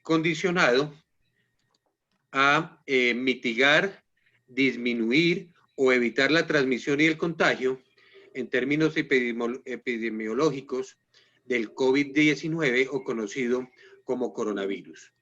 condicionado a mitigar, disminuir o evitar la transmisión y el contagio en términos epidemiológicos del COVID-19 o conocido como coronavirus.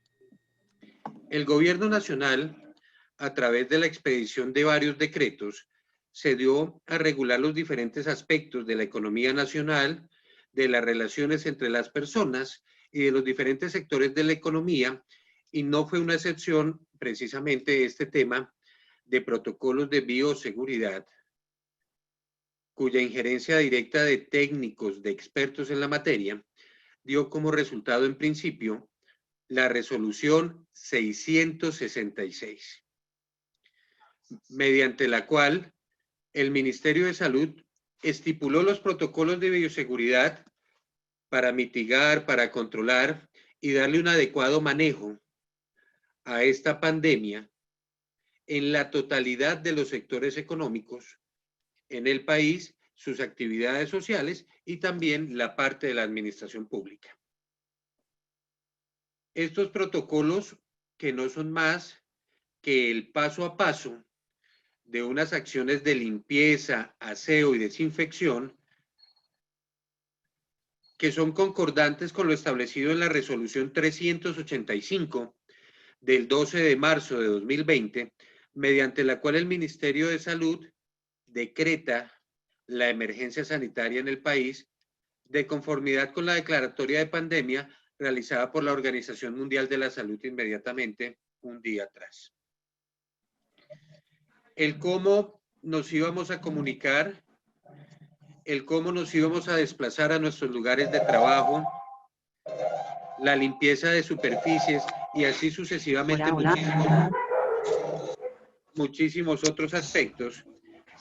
El gobierno nacional, a través de la expedición de varios decretos, se dio a regular los diferentes aspectos de la economía nacional, de las relaciones entre las personas y de los diferentes sectores de la economía, y no fue una excepción precisamente este tema de protocolos de bioseguridad, cuya injerencia directa de técnicos, de expertos en la materia, dio como resultado en principio la resolución 666, mediante la cual el Ministerio de Salud estipuló los protocolos de bioseguridad para mitigar, para controlar y darle un adecuado manejo a esta pandemia en la totalidad de los sectores económicos en el país, sus actividades sociales y también la parte de la administración pública. Estos protocolos, que no son más que el paso a paso de unas acciones de limpieza, aseo y desinfección, que son concordantes con lo establecido en la resolución 385 del 12 de marzo de 2020, mediante la cual el Ministerio de Salud decreta la emergencia sanitaria en el país de conformidad con la declaratoria de pandemia realizada por la Organización Mundial de la Salud inmediatamente un día atrás. El cómo nos íbamos a comunicar, el cómo nos íbamos a desplazar a nuestros lugares de trabajo, la limpieza de superficies y así sucesivamente muchísimos otros aspectos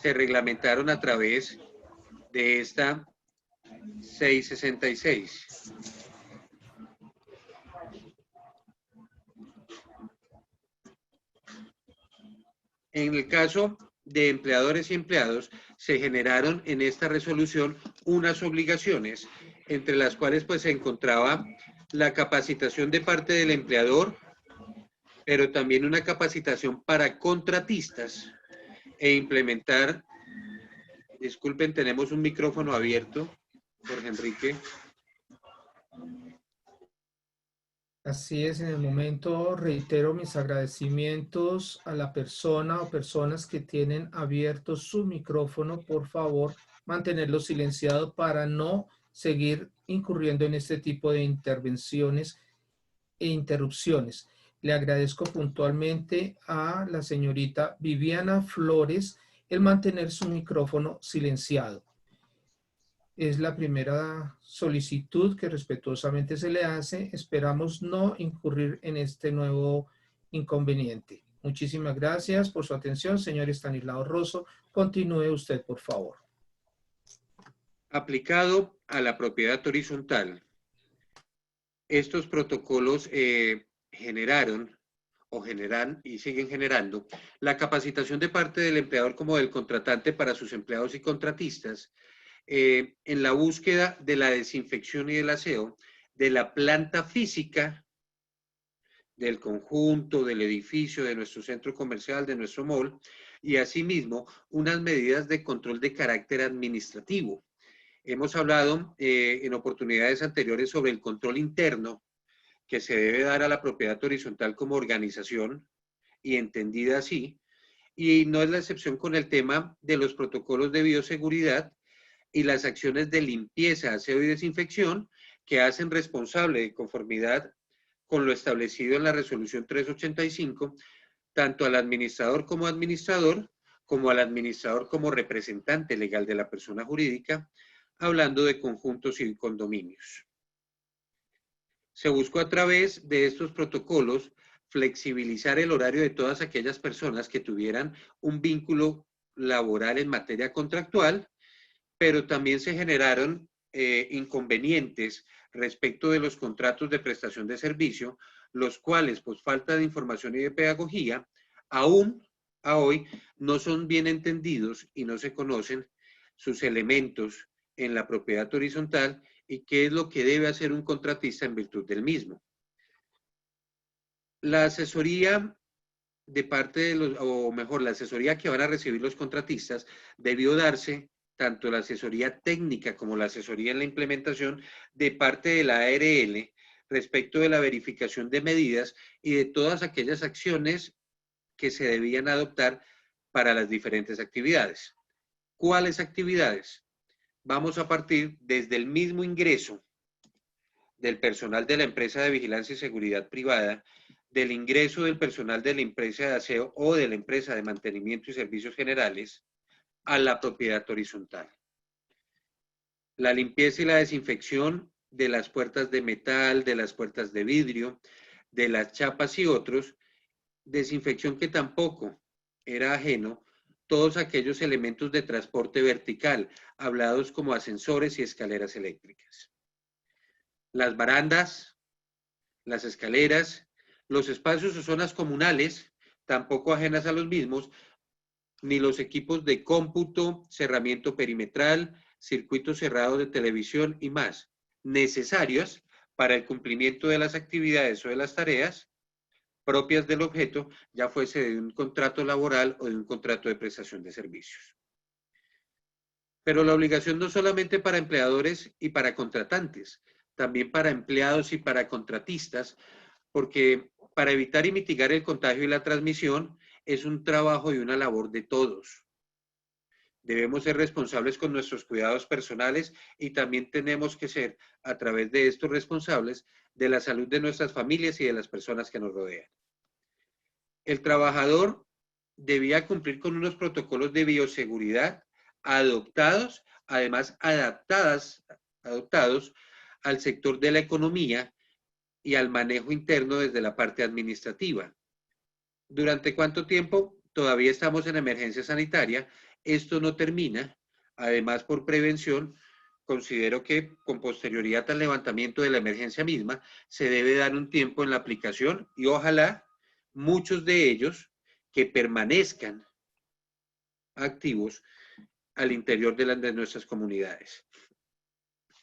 se reglamentaron a través de esta 666. En el caso de empleadores y empleados, se generaron en esta resolución unas obligaciones, entre las cuales pues se encontraba la capacitación de parte del empleador, pero también una capacitación para contratistas e implementar, disculpen, tenemos un micrófono abierto, Jorge Enrique. Así es, en el momento reitero mis agradecimientos a la persona o personas que tienen abierto su micrófono. Por favor, mantenerlo silenciado para no seguir incurriendo en este tipo de intervenciones e interrupciones. Le agradezco puntualmente a la señorita Viviana Flores el mantener su micrófono silenciado. Es la primera solicitud que respetuosamente se le hace. Esperamos no incurrir en este nuevo inconveniente. Muchísimas gracias por su atención, señor Estanislao Rosso. Continúe usted, por favor. Aplicado a la propiedad horizontal, estos protocolos generaron o generan y siguen generando la capacitación de parte del empleador como del contratante para sus empleados y contratistas en la búsqueda de la desinfección y del aseo de la planta física del conjunto, del edificio, de nuestro centro comercial, de nuestro mall, y asimismo unas medidas de control de carácter administrativo. Hemos hablado en oportunidades anteriores sobre el control interno que se debe dar a la propiedad horizontal como organización y entendida así, y no es la excepción con el tema de los protocolos de bioseguridad y las acciones de limpieza, aseo y desinfección que hacen responsable de conformidad con lo establecido en la resolución 385, tanto al administrador como representante legal de la persona jurídica, hablando de conjuntos y condominios. Se buscó a través de estos protocolos flexibilizar el horario de todas aquellas personas que tuvieran un vínculo laboral en materia contractual, pero también se generaron inconvenientes respecto de los contratos de prestación de servicio, los cuales, por falta de información y de pedagogía, aún a hoy no son bien entendidos y no se conocen sus elementos en la propiedad horizontal y qué es lo que debe hacer un contratista en virtud del mismo. La asesoría de parte de los, o mejor, la asesoría que van a recibir los contratistas debió darse tanto la asesoría técnica como la asesoría en la implementación de parte de la ARL respecto de la verificación de medidas y de todas aquellas acciones que se debían adoptar para las diferentes actividades. ¿Cuáles actividades? Vamos a partir desde el mismo ingreso del personal de la empresa de vigilancia y seguridad privada, del ingreso del personal de la empresa de aseo o de la empresa de mantenimiento y servicios generales a la propiedad horizontal. La limpieza y la desinfección de las puertas de metal, de las puertas de vidrio, de las chapas y otros, desinfección que tampoco era ajeno todos aquellos elementos de transporte vertical, hablados como ascensores y escaleras eléctricas. Las barandas, las escaleras, los espacios o zonas comunales, tampoco ajenas a los mismos, ni los equipos de cómputo, cerramiento perimetral, circuitos cerrados de televisión y más, necesarios para el cumplimiento de las actividades o de las tareas propias del objeto, ya fuese de un contrato laboral o de un contrato de prestación de servicios. Pero la obligación no solamente para empleadores y para contratantes, también para empleados y para contratistas, porque para evitar y mitigar el contagio y la transmisión es un trabajo y una labor de todos. Debemos ser responsables con nuestros cuidados personales y también tenemos que ser, a través de estos responsables, de la salud de nuestras familias y de las personas que nos rodean. El trabajador debía cumplir con unos protocolos de bioseguridad adoptados, además adoptados al sector de la economía y al manejo interno desde la parte administrativa. ¿Durante cuánto tiempo? Todavía estamos en emergencia sanitaria. Esto no termina. Además, por prevención, considero que con posterioridad al levantamiento de la emergencia misma, se debe dar un tiempo en la aplicación y ojalá muchos de ellos que permanezcan activos al interior de nuestras comunidades.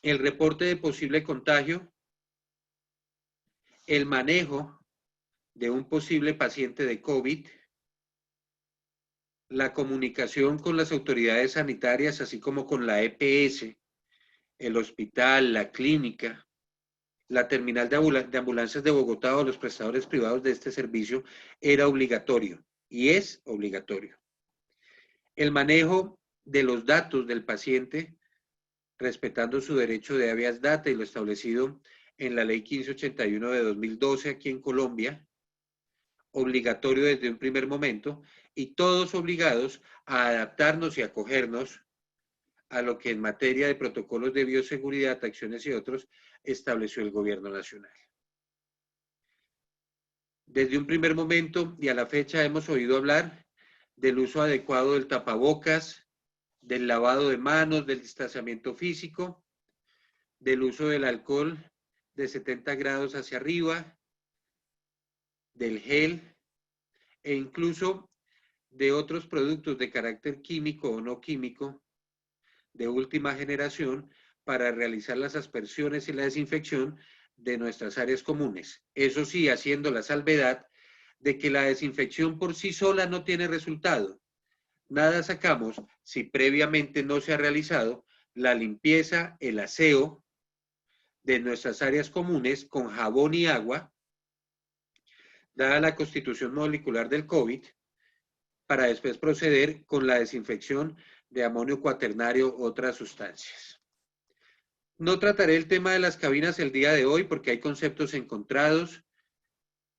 El reporte de posible contagio, el manejo de un posible paciente de COVID, la comunicación con las autoridades sanitarias, así como con la EPS, el hospital, la clínica, la terminal de ambulancias de Bogotá o los prestadores privados de este servicio era obligatorio y es obligatorio. El manejo de los datos del paciente, respetando su derecho de habeas data y lo establecido en la ley 1581 de 2012 aquí en Colombia, obligatorio desde un primer momento, y todos obligados a adaptarnos y acogernos a lo que en materia de protocolos de bioseguridad, acciones y otros estableció el gobierno nacional. Desde un primer momento y a la fecha hemos oído hablar del uso adecuado del tapabocas, del lavado de manos, del distanciamiento físico, del uso del alcohol de 70 grados hacia arriba, del gel e incluso de otros productos de carácter químico o no químico de última generación para realizar las aspersiones y la desinfección de nuestras áreas comunes. Eso sí, haciendo la salvedad de que la desinfección por sí sola no tiene resultado. Nada sacamos si previamente no se ha realizado la limpieza, el aseo de nuestras áreas comunes con jabón y agua, dada la constitución molecular del COVID, para después proceder con la desinfección de amonio cuaternario u otras sustancias. No trataré el tema de las cabinas el día de hoy porque hay conceptos encontrados,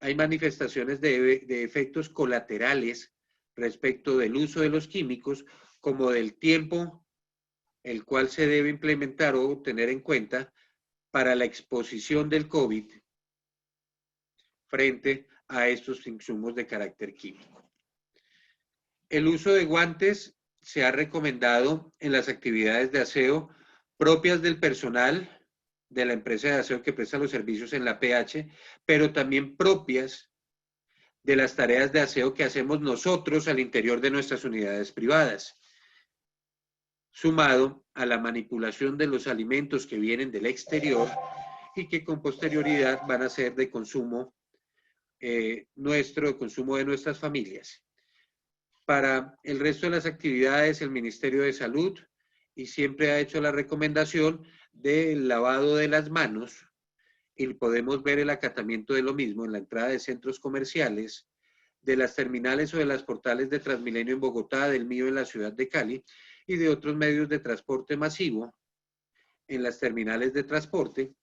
hay manifestaciones de efectos colaterales respecto del uso de los químicos, como del tiempo el cual se debe implementar o tener en cuenta para la exposición del COVID frente a estos insumos de carácter químico. El uso de guantes se ha recomendado en las actividades de aseo propias del personal de la empresa de aseo que presta los servicios en la PH, pero también propias de las tareas de aseo que hacemos nosotros al interior de nuestras unidades privadas, sumado a la manipulación de los alimentos que vienen del exterior y que con posterioridad van a ser de consumo nuestro, el consumo de nuestras familias. Para el resto de las actividades, el Ministerio de Salud y siempre ha hecho la recomendación del lavado de las manos, y podemos ver el acatamiento de lo mismo en la entrada de centros comerciales, de las terminales o de las portales de Transmilenio en Bogotá, del mío en la ciudad de Cali y de otros medios de transporte masivo en las terminales de transporte,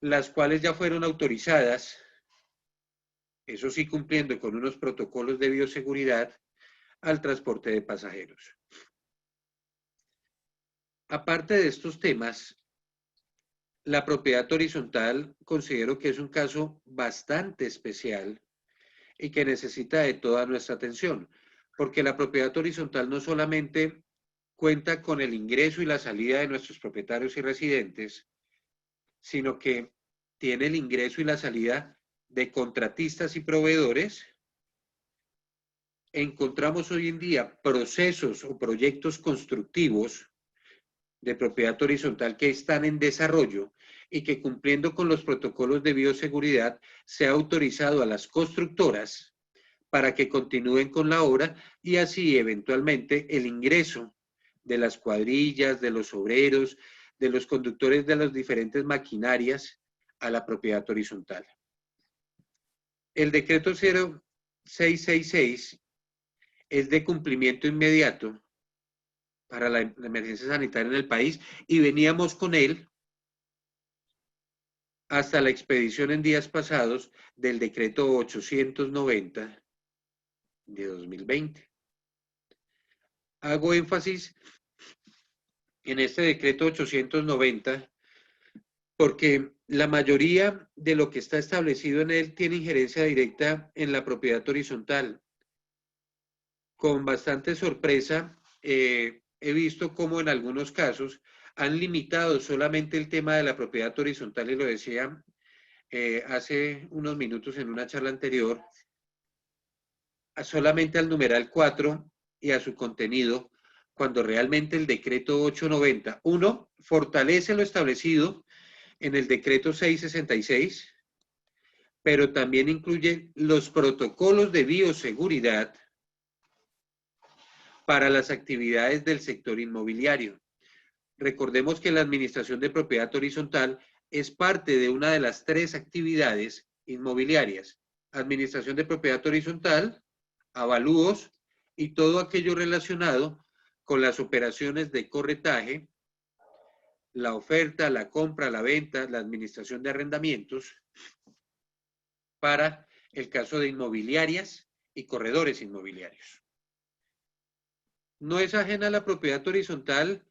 las cuales ya fueron autorizadas, eso sí cumpliendo con unos protocolos de bioseguridad, al transporte de pasajeros. Aparte de estos temas, la propiedad horizontal considero que es un caso bastante especial y que necesita de toda nuestra atención, porque la propiedad horizontal no solamente cuenta con el ingreso y la salida de nuestros propietarios y residentes, sino que tiene el ingreso y la salida de contratistas y proveedores. Encontramos hoy en día procesos o proyectos constructivos de propiedad horizontal que están en desarrollo y que cumpliendo con los protocolos de bioseguridad se ha autorizado a las constructoras para que continúen con la obra y así eventualmente el ingreso de las cuadrillas, de los obreros, de los conductores de las diferentes maquinarias a la propiedad horizontal. El decreto 0666 es de cumplimiento inmediato para la emergencia sanitaria en el país y veníamos con él hasta la expedición en días pasados del decreto 890 de 2020. Hago énfasis en este decreto 890 porque la mayoría de lo que está establecido en él tiene injerencia directa en la propiedad horizontal. Con bastante sorpresa, he visto cómo en algunos casos han limitado solamente el tema de la propiedad horizontal, y lo decía hace unos minutos en una charla anterior, solamente al numeral 4 y a su contenido, cuando realmente el decreto 890, uno, fortalece lo establecido en el decreto 666, pero también incluye los protocolos de bioseguridad para las actividades del sector inmobiliario. Recordemos que la administración de propiedad horizontal es parte de una de las 3 actividades inmobiliarias: administración de propiedad horizontal, avalúos y todo aquello relacionado con las operaciones de corretaje, la oferta, la compra, la venta, la administración de arrendamientos para el caso de inmobiliarias y corredores inmobiliarios. No es ajena a la propiedad horizontal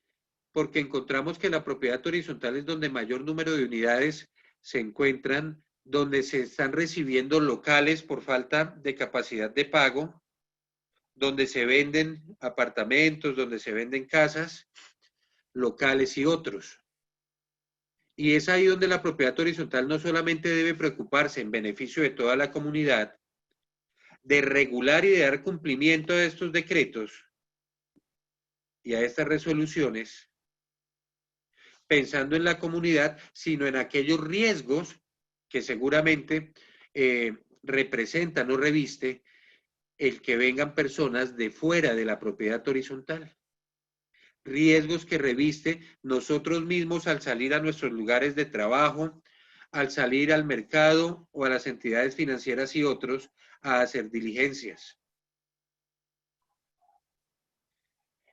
porque encontramos que la propiedad horizontal es donde mayor número de unidades se encuentran, donde se están recibiendo locales por falta de capacidad de pago, donde se venden apartamentos, donde se venden casas, locales y otros. Y es ahí donde la propiedad horizontal no solamente debe preocuparse en beneficio de toda la comunidad, de regular y de dar cumplimiento a estos decretos y a estas resoluciones, pensando en la comunidad, sino en aquellos riesgos que seguramente representan o reviste el que vengan personas de fuera de la propiedad horizontal. Riesgos que reviste nosotros mismos al salir a nuestros lugares de trabajo, al salir al mercado o a las entidades financieras y otros a hacer diligencias.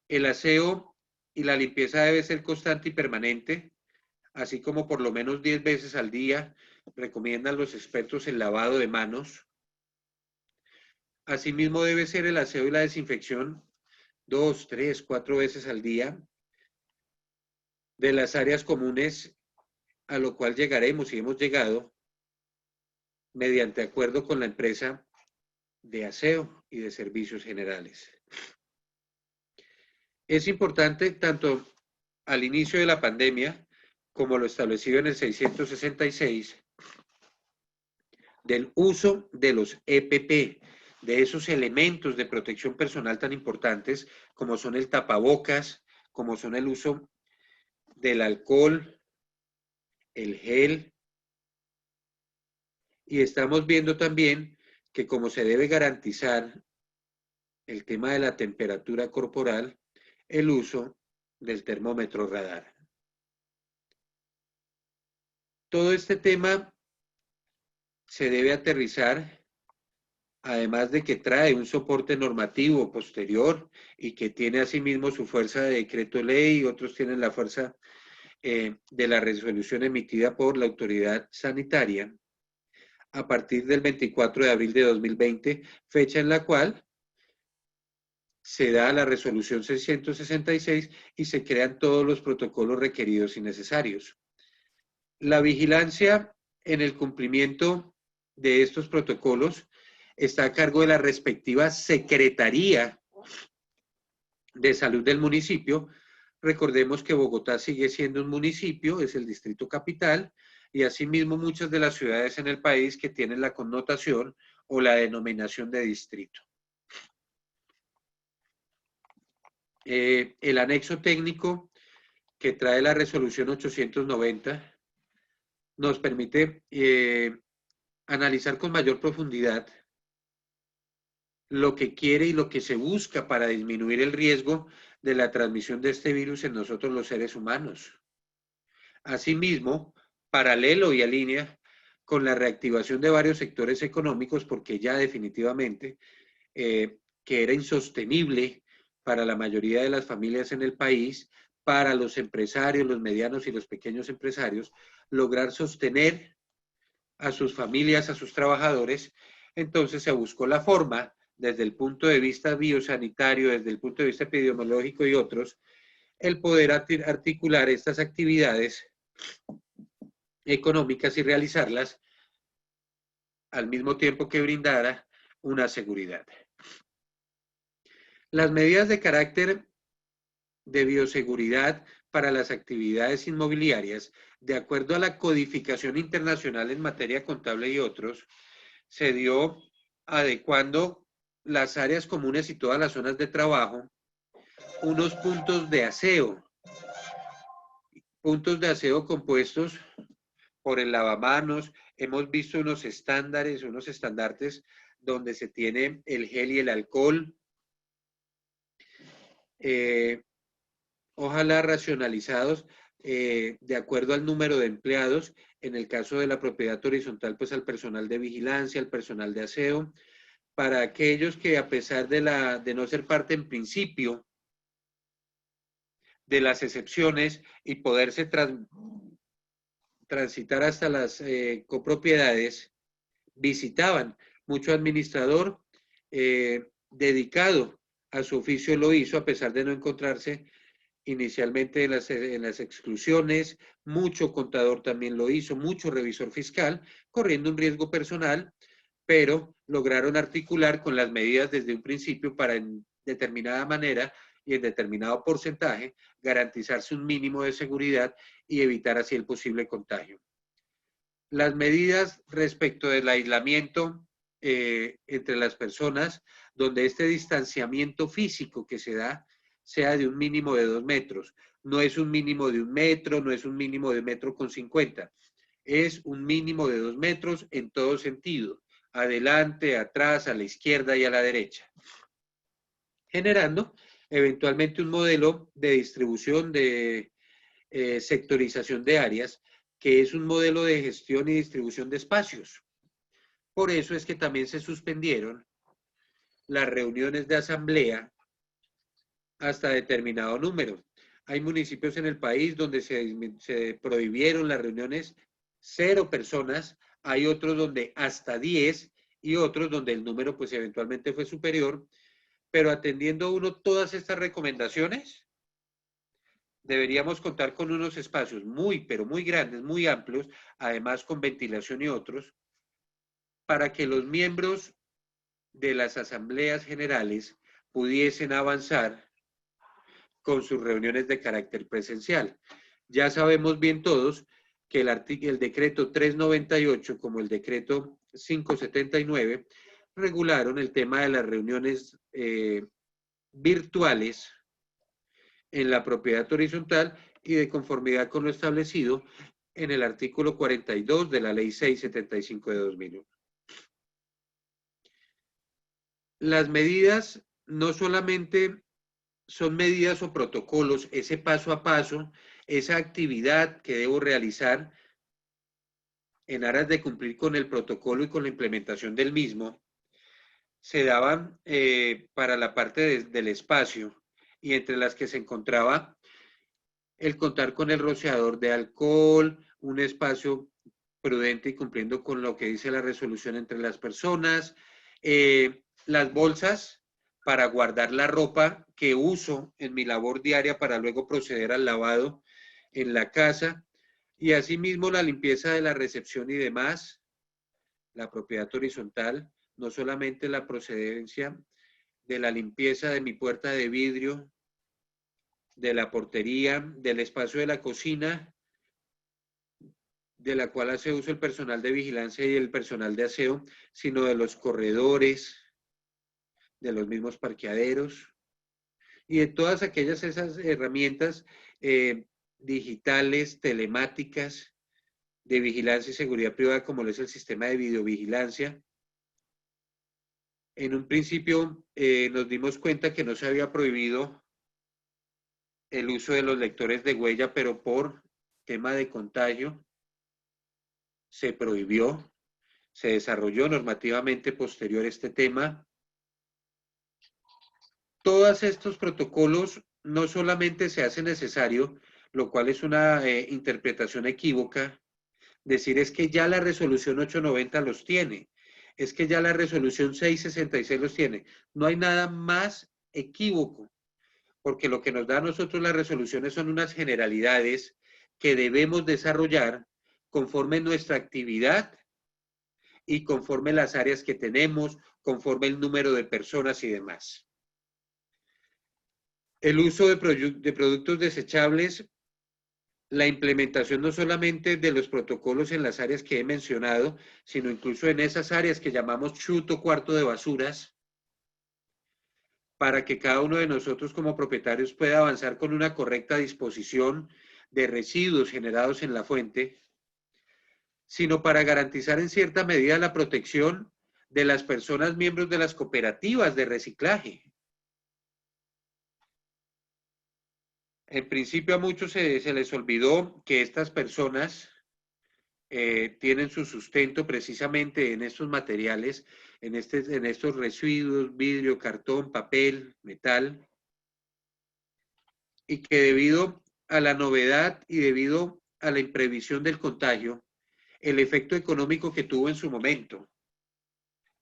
El aseo y la limpieza debe ser constante y permanente, así como por lo menos 10 veces al día recomiendan los expertos el lavado de manos. Asimismo debe ser el aseo y la desinfección 2, 3, 4 veces al día de las áreas comunes, a lo cual llegaremos y hemos llegado mediante acuerdo con la empresa de aseo y de servicios generales. Es importante tanto al inicio de la pandemia como lo establecido en el 666 del uso de los EPP, de esos elementos de protección personal tan importantes como son el tapabocas, como son el uso del alcohol, el gel, Y estamos viendo también que como se debe garantizar el tema de la temperatura corporal, el uso del termómetro radar. Todo este tema se debe aterrizar, además de que trae un soporte normativo posterior y que tiene asimismo su fuerza de decreto ley, y otros tienen la fuerza de la resolución emitida por la autoridad sanitaria a partir del 24 de abril de 2020, fecha en la cual se da la resolución 666 y se crean todos los protocolos requeridos y necesarios. La vigilancia en el cumplimiento de estos protocolos está a cargo de la respectiva Secretaría de Salud del municipio. Recordemos que Bogotá sigue siendo un municipio, es el distrito capital, y asimismo muchas de las ciudades en el país que tienen la connotación o la denominación de distrito. El anexo técnico que trae la resolución 890 nos permite analizar con mayor profundidad lo que quiere y lo que se busca para disminuir el riesgo de la transmisión de este virus en nosotros los seres humanos. Asimismo, paralelo y a línea con la reactivación de varios sectores económicos, porque ya definitivamente que era insostenible para la mayoría de las familias en el país, para los empresarios, los medianos y los pequeños empresarios, lograr sostener a sus familias, a sus trabajadores. Entonces se buscó la forma, desde el punto de vista biosanitario, desde el punto de vista epidemiológico y otros, el poder articular estas actividades económicas y realizarlas al mismo tiempo que brindara una seguridad. Las medidas de carácter de bioseguridad para las actividades inmobiliarias, de acuerdo a la codificación internacional en materia contable y otros, se dio adecuando las áreas comunes y todas las zonas de trabajo, unos puntos de aseo compuestos por el lavamanos. Hemos visto unos estándares, unos estandartes donde se tiene el gel y el alcohol. Ojalá racionalizados de acuerdo al número de empleados. En el caso de la propiedad horizontal, pues al personal de vigilancia, al personal de aseo, para aquellos que a pesar de no ser parte en principio de las excepciones y poderse transitar hasta las copropiedades, visitaban. Mucho administrador dedicado a su oficio lo hizo a pesar de no encontrarse inicialmente en las exclusiones. Mucho contador también lo hizo, mucho revisor fiscal, corriendo un riesgo personal, pero lograron articular con las medidas desde un principio para en determinada manera y en determinado porcentaje garantizarse un mínimo de seguridad y evitar así el posible contagio. Las medidas respecto del aislamiento entre las personas, donde este distanciamiento físico que se da sea de un mínimo de 2 metros. No es un mínimo de 1 metro, no es un mínimo de 1,50 m. Es un mínimo de 2 metros en todo sentido, adelante, atrás, a la izquierda y a la derecha, generando eventualmente un modelo de distribución de sectorización de áreas, que es un modelo de gestión y distribución de espacios. Por eso es que también se suspendieron las reuniones de asamblea hasta determinado número. Hay municipios en el país donde se prohibieron las reuniones 0 personas, hay otros donde hasta 10 y otros donde el número pues eventualmente fue superior, pero atendiendo uno todas estas recomendaciones, deberíamos contar con unos espacios muy, pero muy grandes, muy amplios, además con ventilación y otros, para que los miembros de las asambleas generales pudiesen avanzar con sus reuniones de carácter presencial. Ya sabemos bien todos que el decreto 398 como el decreto 579 regularon el tema de las reuniones virtuales en la propiedad horizontal y de conformidad con lo establecido, en el artículo 42 de la Ley 675 de 2001. Las medidas no solamente son medidas o protocolos, ese paso a paso, esa actividad que debo realizar en aras de cumplir con el protocolo y con la implementación del mismo, se daban para la parte del espacio, y entre las que se encontraba el contar con el rociador de alcohol, un espacio prudente y cumpliendo con lo que dice la resolución entre las personas, las bolsas para guardar la ropa que uso en mi labor diaria para luego proceder al lavado en la casa, y asimismo la limpieza de la recepción y demás, la propiedad horizontal, no solamente la procedencia de la limpieza de mi puerta de vidrio, de la portería, del espacio de la cocina, de la cual hace uso el personal de vigilancia y el personal de aseo, sino de los corredores, de los mismos parqueaderos y de todas esas herramientas digitales, telemáticas, de vigilancia y seguridad privada, como lo es el sistema de videovigilancia. En un principio nos dimos cuenta que no se había prohibido el uso de los lectores de huella, pero por tema de contagio se prohibió, se desarrolló normativamente posterior este tema. Todos estos protocolos no solamente se hace necesario, lo cual es una interpretación equívoca, decir es que ya la resolución 890 los tiene, es que ya la resolución 666 los tiene. No hay nada más equívoco, porque lo que nos da a nosotros las resoluciones son unas generalidades que debemos desarrollar conforme nuestra actividad y conforme las áreas que tenemos, conforme el número de personas y demás. El uso de productos desechables, la implementación no solamente de los protocolos en las áreas que he mencionado, sino incluso en esas áreas que llamamos chute o cuarto de basuras, para que cada uno de nosotros como propietarios pueda avanzar con una correcta disposición de residuos generados en la fuente, sino para garantizar en cierta medida la protección de las personas miembros de las cooperativas de reciclaje. En principio a muchos se les olvidó que estas personas tienen su sustento precisamente en estos materiales, en estos residuos, vidrio, cartón, papel, metal, y que debido a la novedad y debido a la imprevisión del contagio, el efecto económico que tuvo en su momento,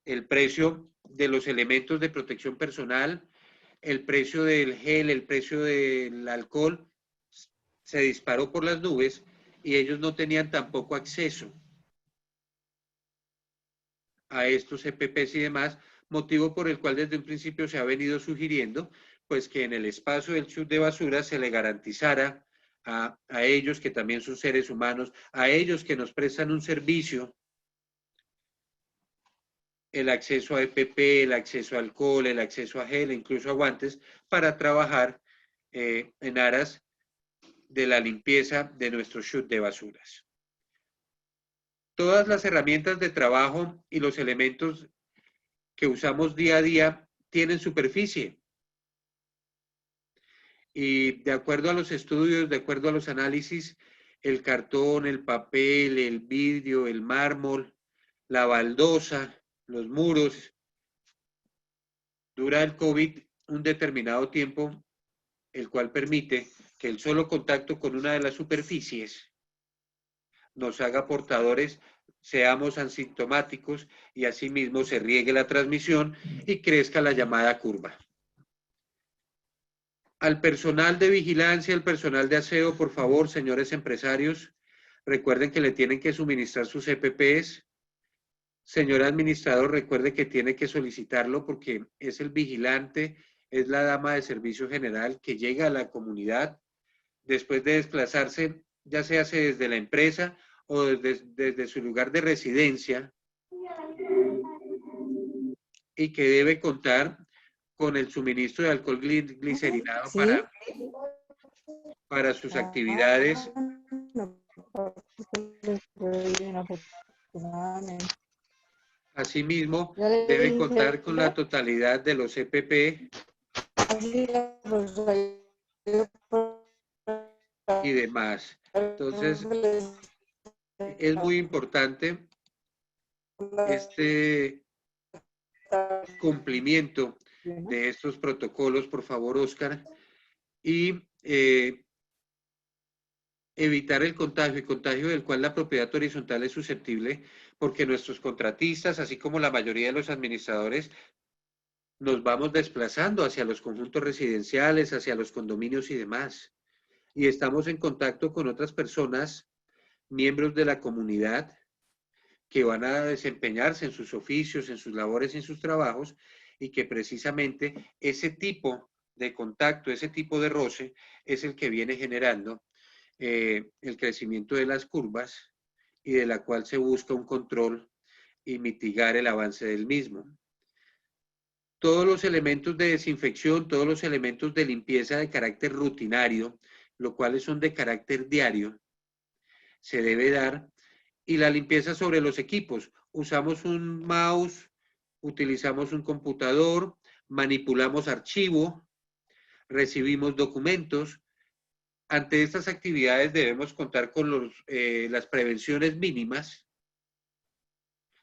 el precio de los elementos de protección personal, el precio del gel, el precio del alcohol, se disparó por las nubes y ellos no tenían tampoco acceso a estos EPPs y demás, motivo por el cual desde un principio se ha venido sugiriendo pues que en el espacio del chute de basura se le garantizara a ellos que también son seres humanos, a ellos que nos prestan un servicio, el acceso a EPP, el acceso a alcohol, el acceso a gel, incluso a guantes, para trabajar en aras de la limpieza de nuestro chute de basuras. Todas las herramientas de trabajo y los elementos que usamos día a día tienen superficie. Y de acuerdo a los estudios, de acuerdo a los análisis, el cartón, el papel, el vidrio, el mármol, la baldosa, los muros, dura el COVID un determinado tiempo, el cual permite que el solo contacto con una de las superficies nos haga portadores, seamos asintomáticos y asimismo se riegue la transmisión y crezca la llamada curva. Al personal de vigilancia, al personal de aseo, por favor, señores empresarios, recuerden que le tienen que suministrar sus EPPs. Señor administrador, recuerde que tiene que solicitarlo porque es el vigilante, es la dama de servicio general que llega a la comunidad después de desplazarse, ya sea desde la empresa o desde su lugar de residencia, y que debe contar con el suministro de alcohol glicerinado Sí. para sus actividades Bien, afortunadamente. Asimismo, Ya le debe dije, contar con la totalidad de los EPP así la profesora, y demás. Entonces, es muy importante este cumplimiento de estos protocolos, por favor, Oscar, y evitar el contagio del cual la propiedad horizontal es susceptible, porque nuestros contratistas, así como la mayoría de los administradores, nos vamos desplazando hacia los conjuntos residenciales, hacia los condominios y demás. Y estamos en contacto con otras personas, miembros de la comunidad, que van a desempeñarse en sus oficios, en sus labores, en sus trabajos, y que precisamente ese tipo de contacto, ese tipo de roce, es el que viene generando el crecimiento de las curvas y de la cual se busca un control y mitigar el avance del mismo. Todos los elementos de desinfección, todos los elementos de limpieza de carácter rutinario, los cuales son de carácter diario, se debe dar. Y la limpieza sobre los equipos. Usamos un mouse, utilizamos un computador, manipulamos archivo, recibimos documentos. Ante estas actividades debemos contar con las prevenciones mínimas,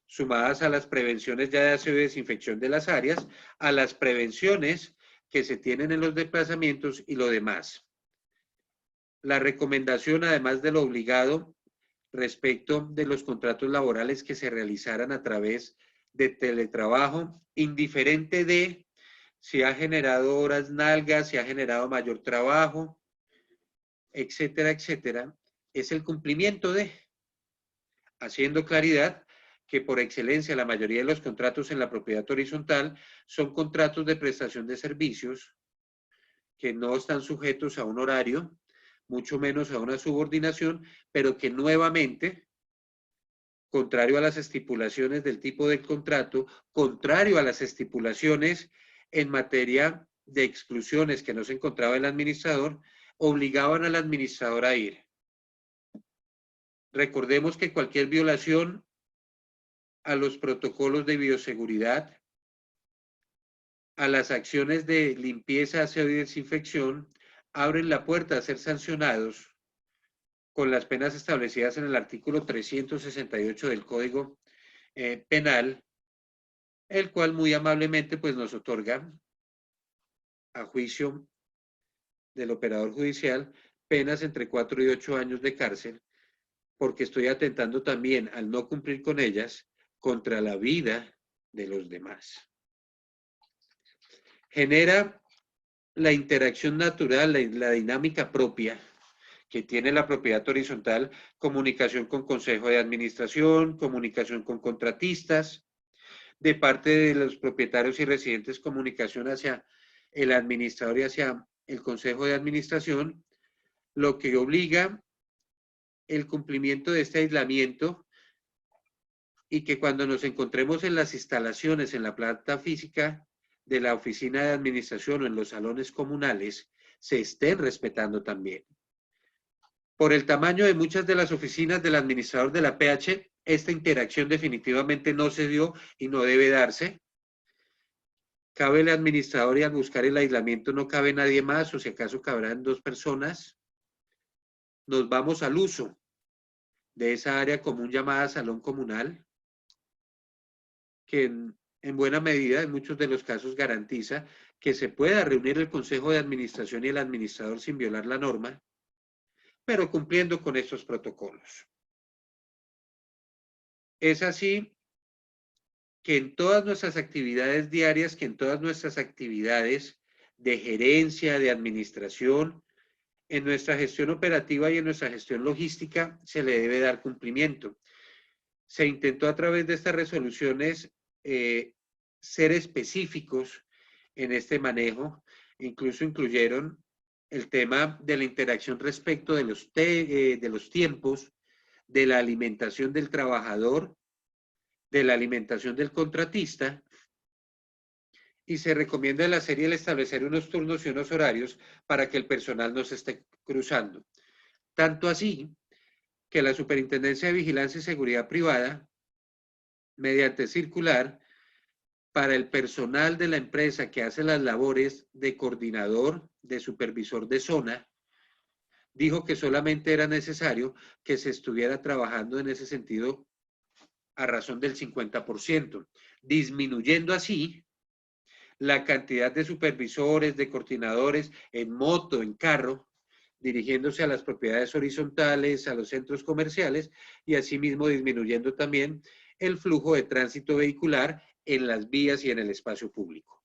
sumadas a las prevenciones ya de aseo y desinfección de las áreas, a las prevenciones que se tienen en los desplazamientos y lo demás. La recomendación, además de lo obligado, respecto de los contratos laborales que se realizaran a través de teletrabajo, indiferente de si ha generado horas nalgas, si ha generado mayor trabajo, etcétera, etcétera, es el cumplimiento de, haciendo claridad que por excelencia la mayoría de los contratos en la propiedad horizontal son contratos de prestación de servicios que no están sujetos a un horario, mucho menos a una subordinación, pero que nuevamente, contrario a las estipulaciones del tipo de contrato, contrario a las estipulaciones en materia de exclusiones que no se encontraba el administrador, obligaban al administrador a ir. Recordemos que cualquier violación a los protocolos de bioseguridad, a las acciones de limpieza, aseo y desinfección, abren la puerta a ser sancionados con las penas establecidas en el artículo 368 del Código Penal, el cual muy amablemente pues nos otorga, a juicio del operador judicial, penas entre 4 y 8 años de cárcel, porque estoy atentando también, al no cumplir con ellas, contra la vida de los demás. Genera la interacción natural, la dinámica propia que tiene la propiedad horizontal, comunicación con consejo de administración, comunicación con contratistas, de parte de los propietarios y residentes, comunicación hacia el administrador y hacia el consejo de administración, lo que obliga el cumplimiento de este aislamiento y que cuando nos encontremos en las instalaciones, en la planta física de la oficina de administración o en los salones comunales, se estén respetando también. Por el tamaño de muchas de las oficinas del administrador de la PH, esta interacción definitivamente no se dio y no debe darse. Cabe el administrador y al buscar el aislamiento no cabe nadie más, o si acaso cabrán 2 personas. Nos vamos al uso de esa área común llamada salón comunal, que en buena medida, en muchos de los casos, garantiza que se pueda reunir el consejo de administración y el administrador sin violar la norma, pero cumpliendo con estos protocolos. Es así que en todas nuestras actividades diarias, que en todas nuestras actividades de gerencia, de administración, en nuestra gestión operativa y en nuestra gestión logística, se le debe dar cumplimiento. Se intentó a través de estas resoluciones ser específicos en este manejo, incluso incluyeron el tema de la interacción respecto de los tiempos, de la alimentación del trabajador, de la alimentación del contratista, y se recomienda en la serie el establecer unos turnos y unos horarios para que el personal no se esté cruzando. Tanto así que la Superintendencia de Vigilancia y Seguridad Privada, mediante circular, para el personal de la empresa que hace las labores de coordinador, de supervisor de zona, dijo que solamente era necesario que se estuviera trabajando en ese sentido a razón del 50%, disminuyendo así la cantidad de supervisores, de coordinadores en moto, en carro, dirigiéndose a las propiedades horizontales, a los centros comerciales y asimismo disminuyendo también el flujo de tránsito vehicular en las vías y en el espacio público.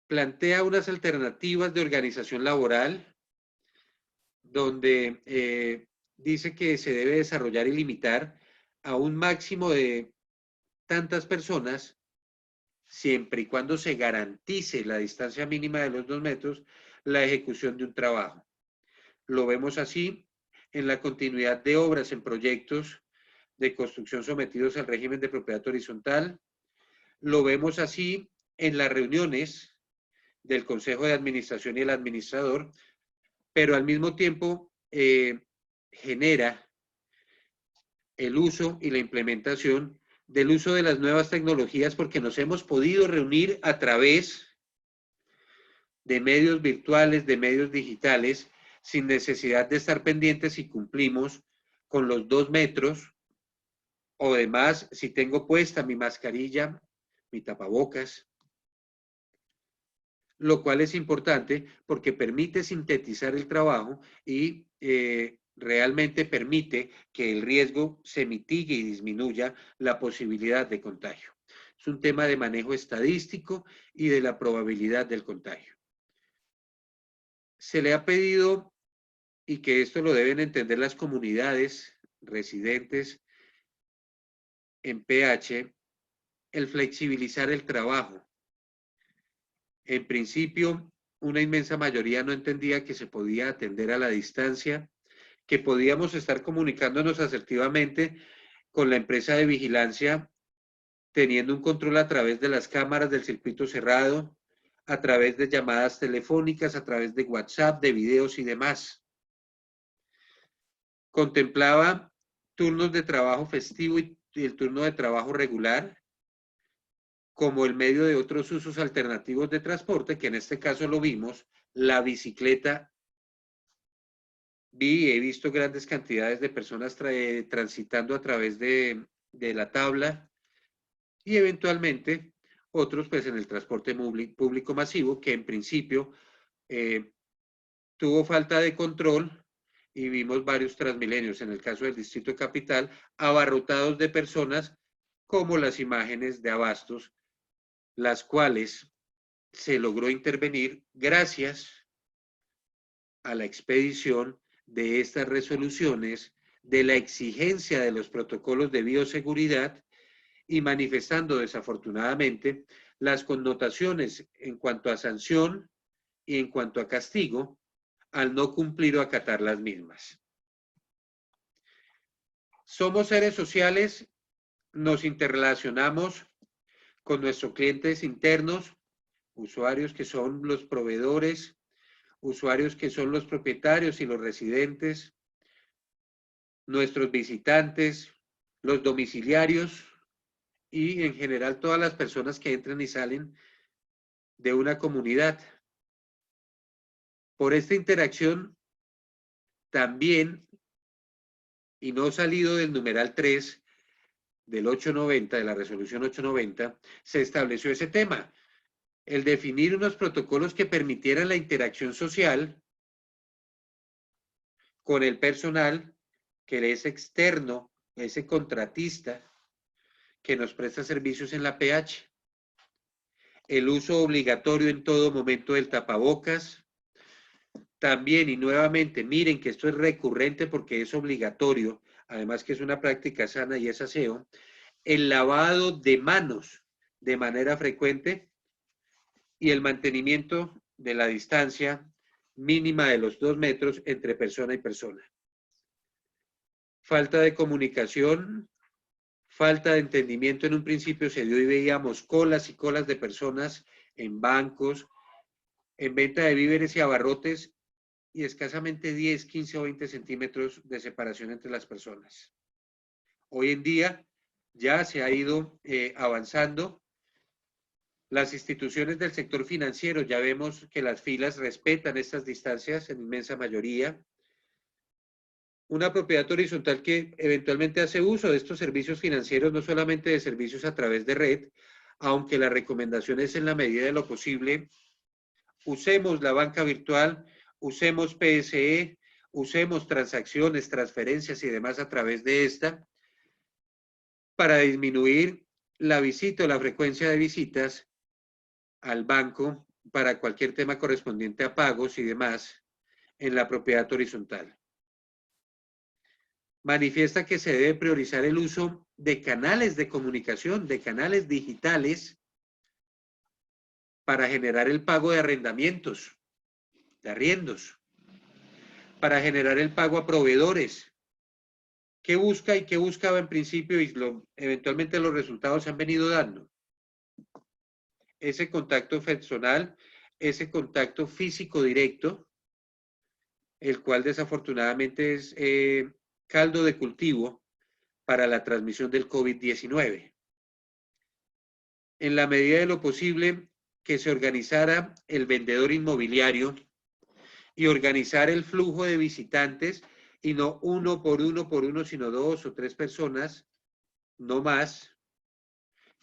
Plantea unas alternativas de organización laboral donde dice que se debe desarrollar y limitar a un máximo de tantas personas siempre y cuando se garantice la distancia mínima de los 2 metros, la ejecución de un trabajo. Lo vemos así en la continuidad de obras en proyectos de construcción sometidos al régimen de propiedad horizontal. Lo vemos así en las reuniones del Consejo de Administración y el administrador, pero al mismo tiempo genera el uso y la implementación del uso de las nuevas tecnologías porque nos hemos podido reunir a través de medios virtuales, de medios digitales, sin necesidad de estar pendientes si cumplimos con los 2 metros o demás, si tengo puesta mi mascarilla, mi tapabocas, lo cual es importante porque permite sintetizar el trabajo y realmente permite que el riesgo se mitigue y disminuya la posibilidad de contagio. Es un tema de manejo estadístico y de la probabilidad del contagio. Se le ha pedido, y que esto lo deben entender las comunidades residentes en PH, el flexibilizar el trabajo. En principio, una inmensa mayoría no entendía que se podía atender a la distancia, que podíamos estar comunicándonos asertivamente con la empresa de vigilancia, teniendo un control a través de las cámaras del circuito cerrado, a través de llamadas telefónicas, a través de WhatsApp, de videos y demás. Contemplaba turnos de trabajo festivo y el turno de trabajo regular, como el medio de otros usos alternativos de transporte, que en este caso lo vimos, la bicicleta. He visto grandes cantidades de personas transitando a través de la tabla y eventualmente otros pues en el transporte público masivo que en principio tuvo falta de control y vimos varios Transmilenios en el caso del Distrito Capital abarrotados de personas como las imágenes de Abastos, las cuales se logró intervenir gracias a la expedición de estas resoluciones, de la exigencia de los protocolos de bioseguridad y manifestando desafortunadamente las connotaciones en cuanto a sanción y en cuanto a castigo al no cumplir o acatar las mismas. Somos seres sociales, nos interrelacionamos con nuestros clientes internos, usuarios que son los proveedores, usuarios que son los propietarios y los residentes, nuestros visitantes, los domiciliarios y en general todas las personas que entran y salen de una comunidad. Por esta interacción también, y no salido del numeral 3 del 890, de la resolución 890, se estableció ese tema, el definir unos protocolos que permitieran la interacción social con el personal que es externo, ese contratista que nos presta servicios en la PH, el uso obligatorio en todo momento del tapabocas, también y nuevamente, miren que esto es recurrente porque es obligatorio, además que es una práctica sana y es aseo, el lavado de manos de manera frecuente y el mantenimiento de la distancia mínima de los 2 metros entre persona y persona. Falta de comunicación, falta de entendimiento en un principio se dio y veíamos colas y colas de personas en bancos, en venta de víveres y abarrotes, y escasamente 10, 15 o 20 centímetros de separación entre las personas. Hoy en día ya se ha ido avanzando. Las instituciones del sector financiero ya vemos que las filas respetan estas distancias en inmensa mayoría. Una propiedad horizontal que eventualmente hace uso de estos servicios financieros, no solamente de servicios a través de red, aunque la recomendación es en la medida de lo posible, usemos la banca virtual, usemos PSE, usemos transacciones, transferencias y demás a través de esta para disminuir la visita o la frecuencia de visitas al banco para cualquier tema correspondiente a pagos y demás en la propiedad horizontal. Manifiesta que se debe priorizar el uso de canales de comunicación, de canales digitales para generar el pago de arrendamientos, de arriendos, para generar el pago a proveedores. ¿Qué busca y qué buscaba en principio y eventualmente los resultados se han venido dando? Ese contacto personal, ese contacto físico directo, el cual desafortunadamente es caldo de cultivo para la transmisión del COVID-19. En la medida de lo posible, que se organizara el vendedor inmobiliario y organizar el flujo de visitantes y no uno por uno, sino 2 o 3 personas, no más,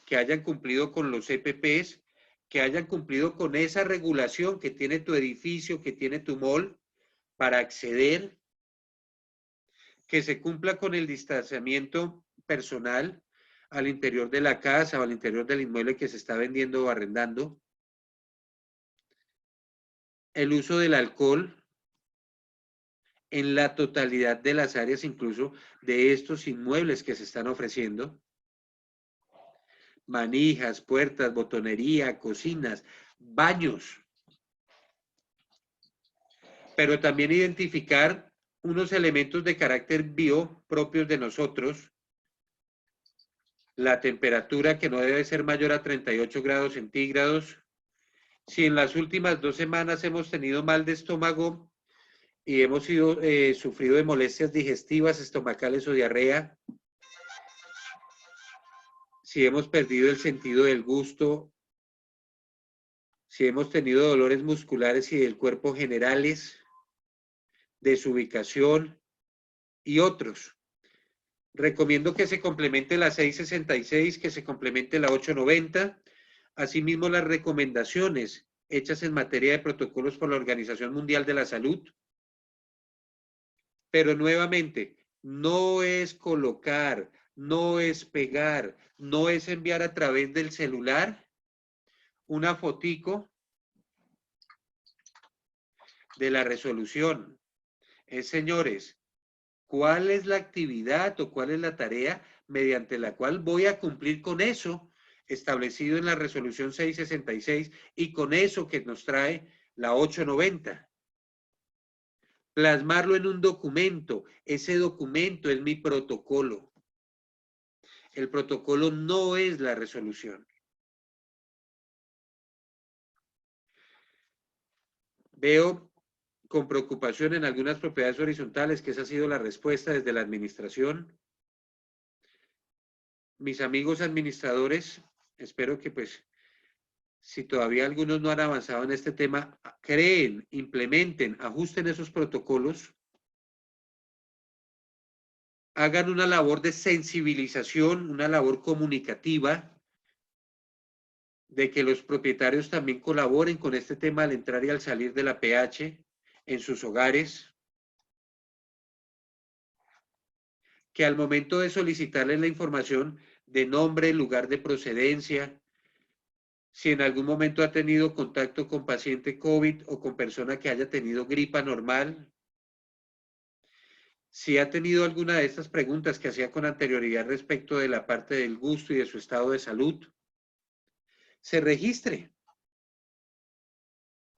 que hayan cumplido con los EPPs, que hayan cumplido con esa regulación que tiene tu edificio, que tiene tu mall, para acceder, que se cumpla con el distanciamiento personal al interior de la casa o al interior del inmueble que se está vendiendo o arrendando, el uso del alcohol en la totalidad de las áreas, incluso de estos inmuebles que se están ofreciendo, manijas, puertas, botonería, cocinas, baños, pero también identificar unos elementos de carácter bio propios de nosotros, la temperatura que no debe ser mayor a 38 grados centígrados. Si en las últimas 2 semanas hemos tenido mal de estómago y hemos sufrido de molestias digestivas, estomacales o diarrea, si hemos perdido el sentido del gusto, si hemos tenido dolores musculares y del cuerpo generales, desubicación y otros. Recomiendo que se complemente la 666, que se complemente la 890. Asimismo, las recomendaciones hechas en materia de protocolos por la Organización Mundial de la Salud. Pero nuevamente, no es colocar, no es pegar, no es enviar a través del celular una fotico de la resolución. Señores, ¿cuál es la actividad o cuál es la tarea mediante la cual voy a cumplir con eso establecido en la resolución 666 y con eso que nos trae la 890? Plasmarlo en un documento. Ese documento es mi protocolo. El protocolo no es la resolución. Veo con preocupación en algunas propiedades horizontales que esa ha sido la respuesta desde la administración. Mis amigos administradores, espero que pues, si todavía algunos no han avanzado en este tema, creen, implementen, ajusten esos protocolos, hagan una labor de sensibilización, una labor comunicativa, de que los propietarios también colaboren con este tema al entrar y al salir de la PH en sus hogares, que al momento de solicitarles la información de nombre, lugar de procedencia, si en algún momento ha tenido contacto con paciente COVID o con persona que haya tenido gripa normal, si ha tenido alguna de estas preguntas que hacía con anterioridad respecto de la parte del gusto y de su estado de salud, se registre.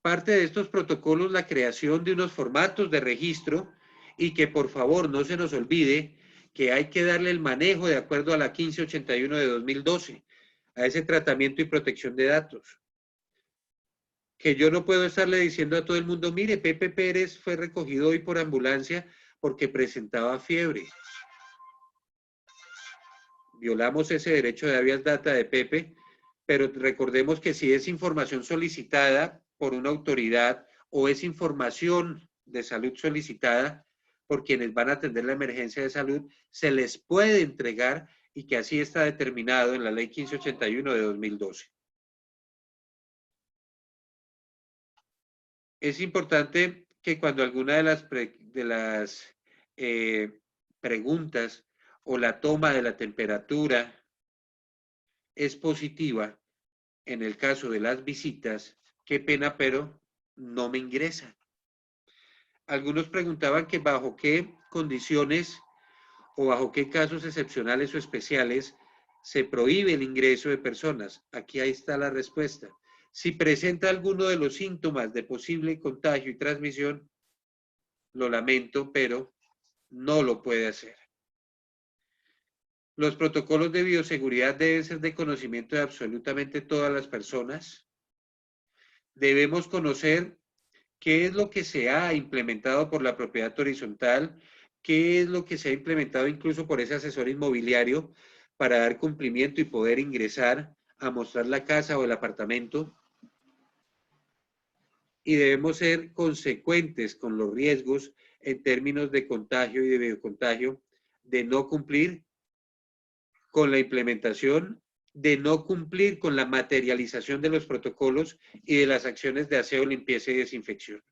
Parte de estos protocolos, la creación de unos formatos de registro y que por favor no se nos olvide que hay que darle el manejo de acuerdo a la 1581 de 2012, a ese tratamiento y protección de datos. que yo no puedo estarle diciendo a todo el mundo, mire, Pepe Pérez fue recogido hoy por ambulancia porque presentaba fiebre. Violamos ese derecho de habeas data de Pepe, pero recordemos que si es información solicitada por una autoridad o es información de salud solicitada por quienes van a atender la emergencia de salud, se les puede entregar y que así está determinado en la Ley 1581 de 2012. Es importante que cuando alguna de las preguntas o la toma de la temperatura es positiva, en el caso de las visitas, qué pena, pero no me ingresa. Algunos preguntaban que bajo qué condiciones o bajo qué casos excepcionales o especiales se prohíbe el ingreso de personas. Aquí ahí está la respuesta. Si presenta alguno de los síntomas de posible contagio y transmisión, lo lamento, pero no lo puede hacer. Los protocolos de bioseguridad deben ser de conocimiento de absolutamente todas las personas. Debemos conocer qué es lo que se ha implementado por la propiedad horizontal, qué es lo que se ha implementado incluso por ese asesor inmobiliario para dar cumplimiento y poder ingresar a mostrar la casa o el apartamento. Y debemos ser consecuentes con los riesgos en términos de contagio y de biocontagio, de no cumplir con la implementación, de no cumplir con la materialización de los protocolos y de las acciones de aseo, limpieza y desinfección.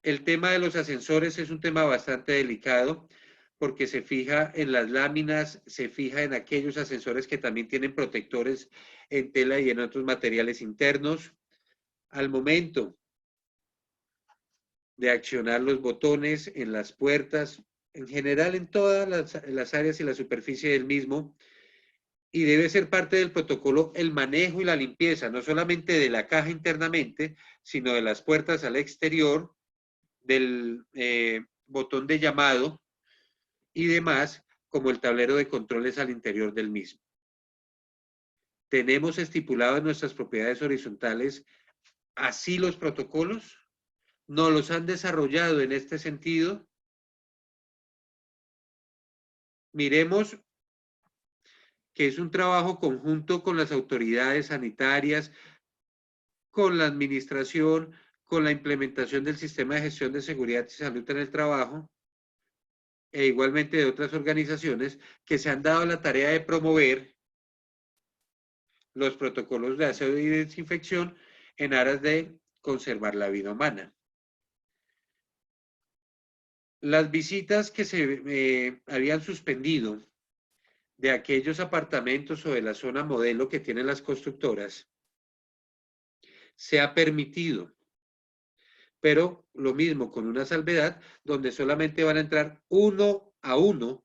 El tema de los ascensores es un tema bastante delicado porque se fija en las láminas, se fija en aquellos ascensores que también tienen protectores en tela y en otros materiales internos. Al momento de accionar los botones en las puertas, en general en todas las áreas y la superficie del mismo, y debe ser parte del protocolo el manejo y la limpieza, no solamente de la caja internamente, sino de las puertas al exterior, del botón de llamado y demás, como el tablero de controles al interior del mismo. Tenemos estipulado en nuestras propiedades horizontales así los protocolos, nos los han desarrollado en este sentido. Miremos que es un trabajo conjunto con las autoridades sanitarias, con la administración, con la implementación del sistema de gestión de seguridad y salud en el trabajo, e igualmente de otras organizaciones que se han dado la tarea de promover los protocolos de aseo y desinfección en aras de conservar la vida humana. Las visitas que se habían suspendido de aquellos apartamentos o de la zona modelo que tienen las constructoras, se ha permitido, pero lo mismo con una salvedad donde solamente van a entrar uno a uno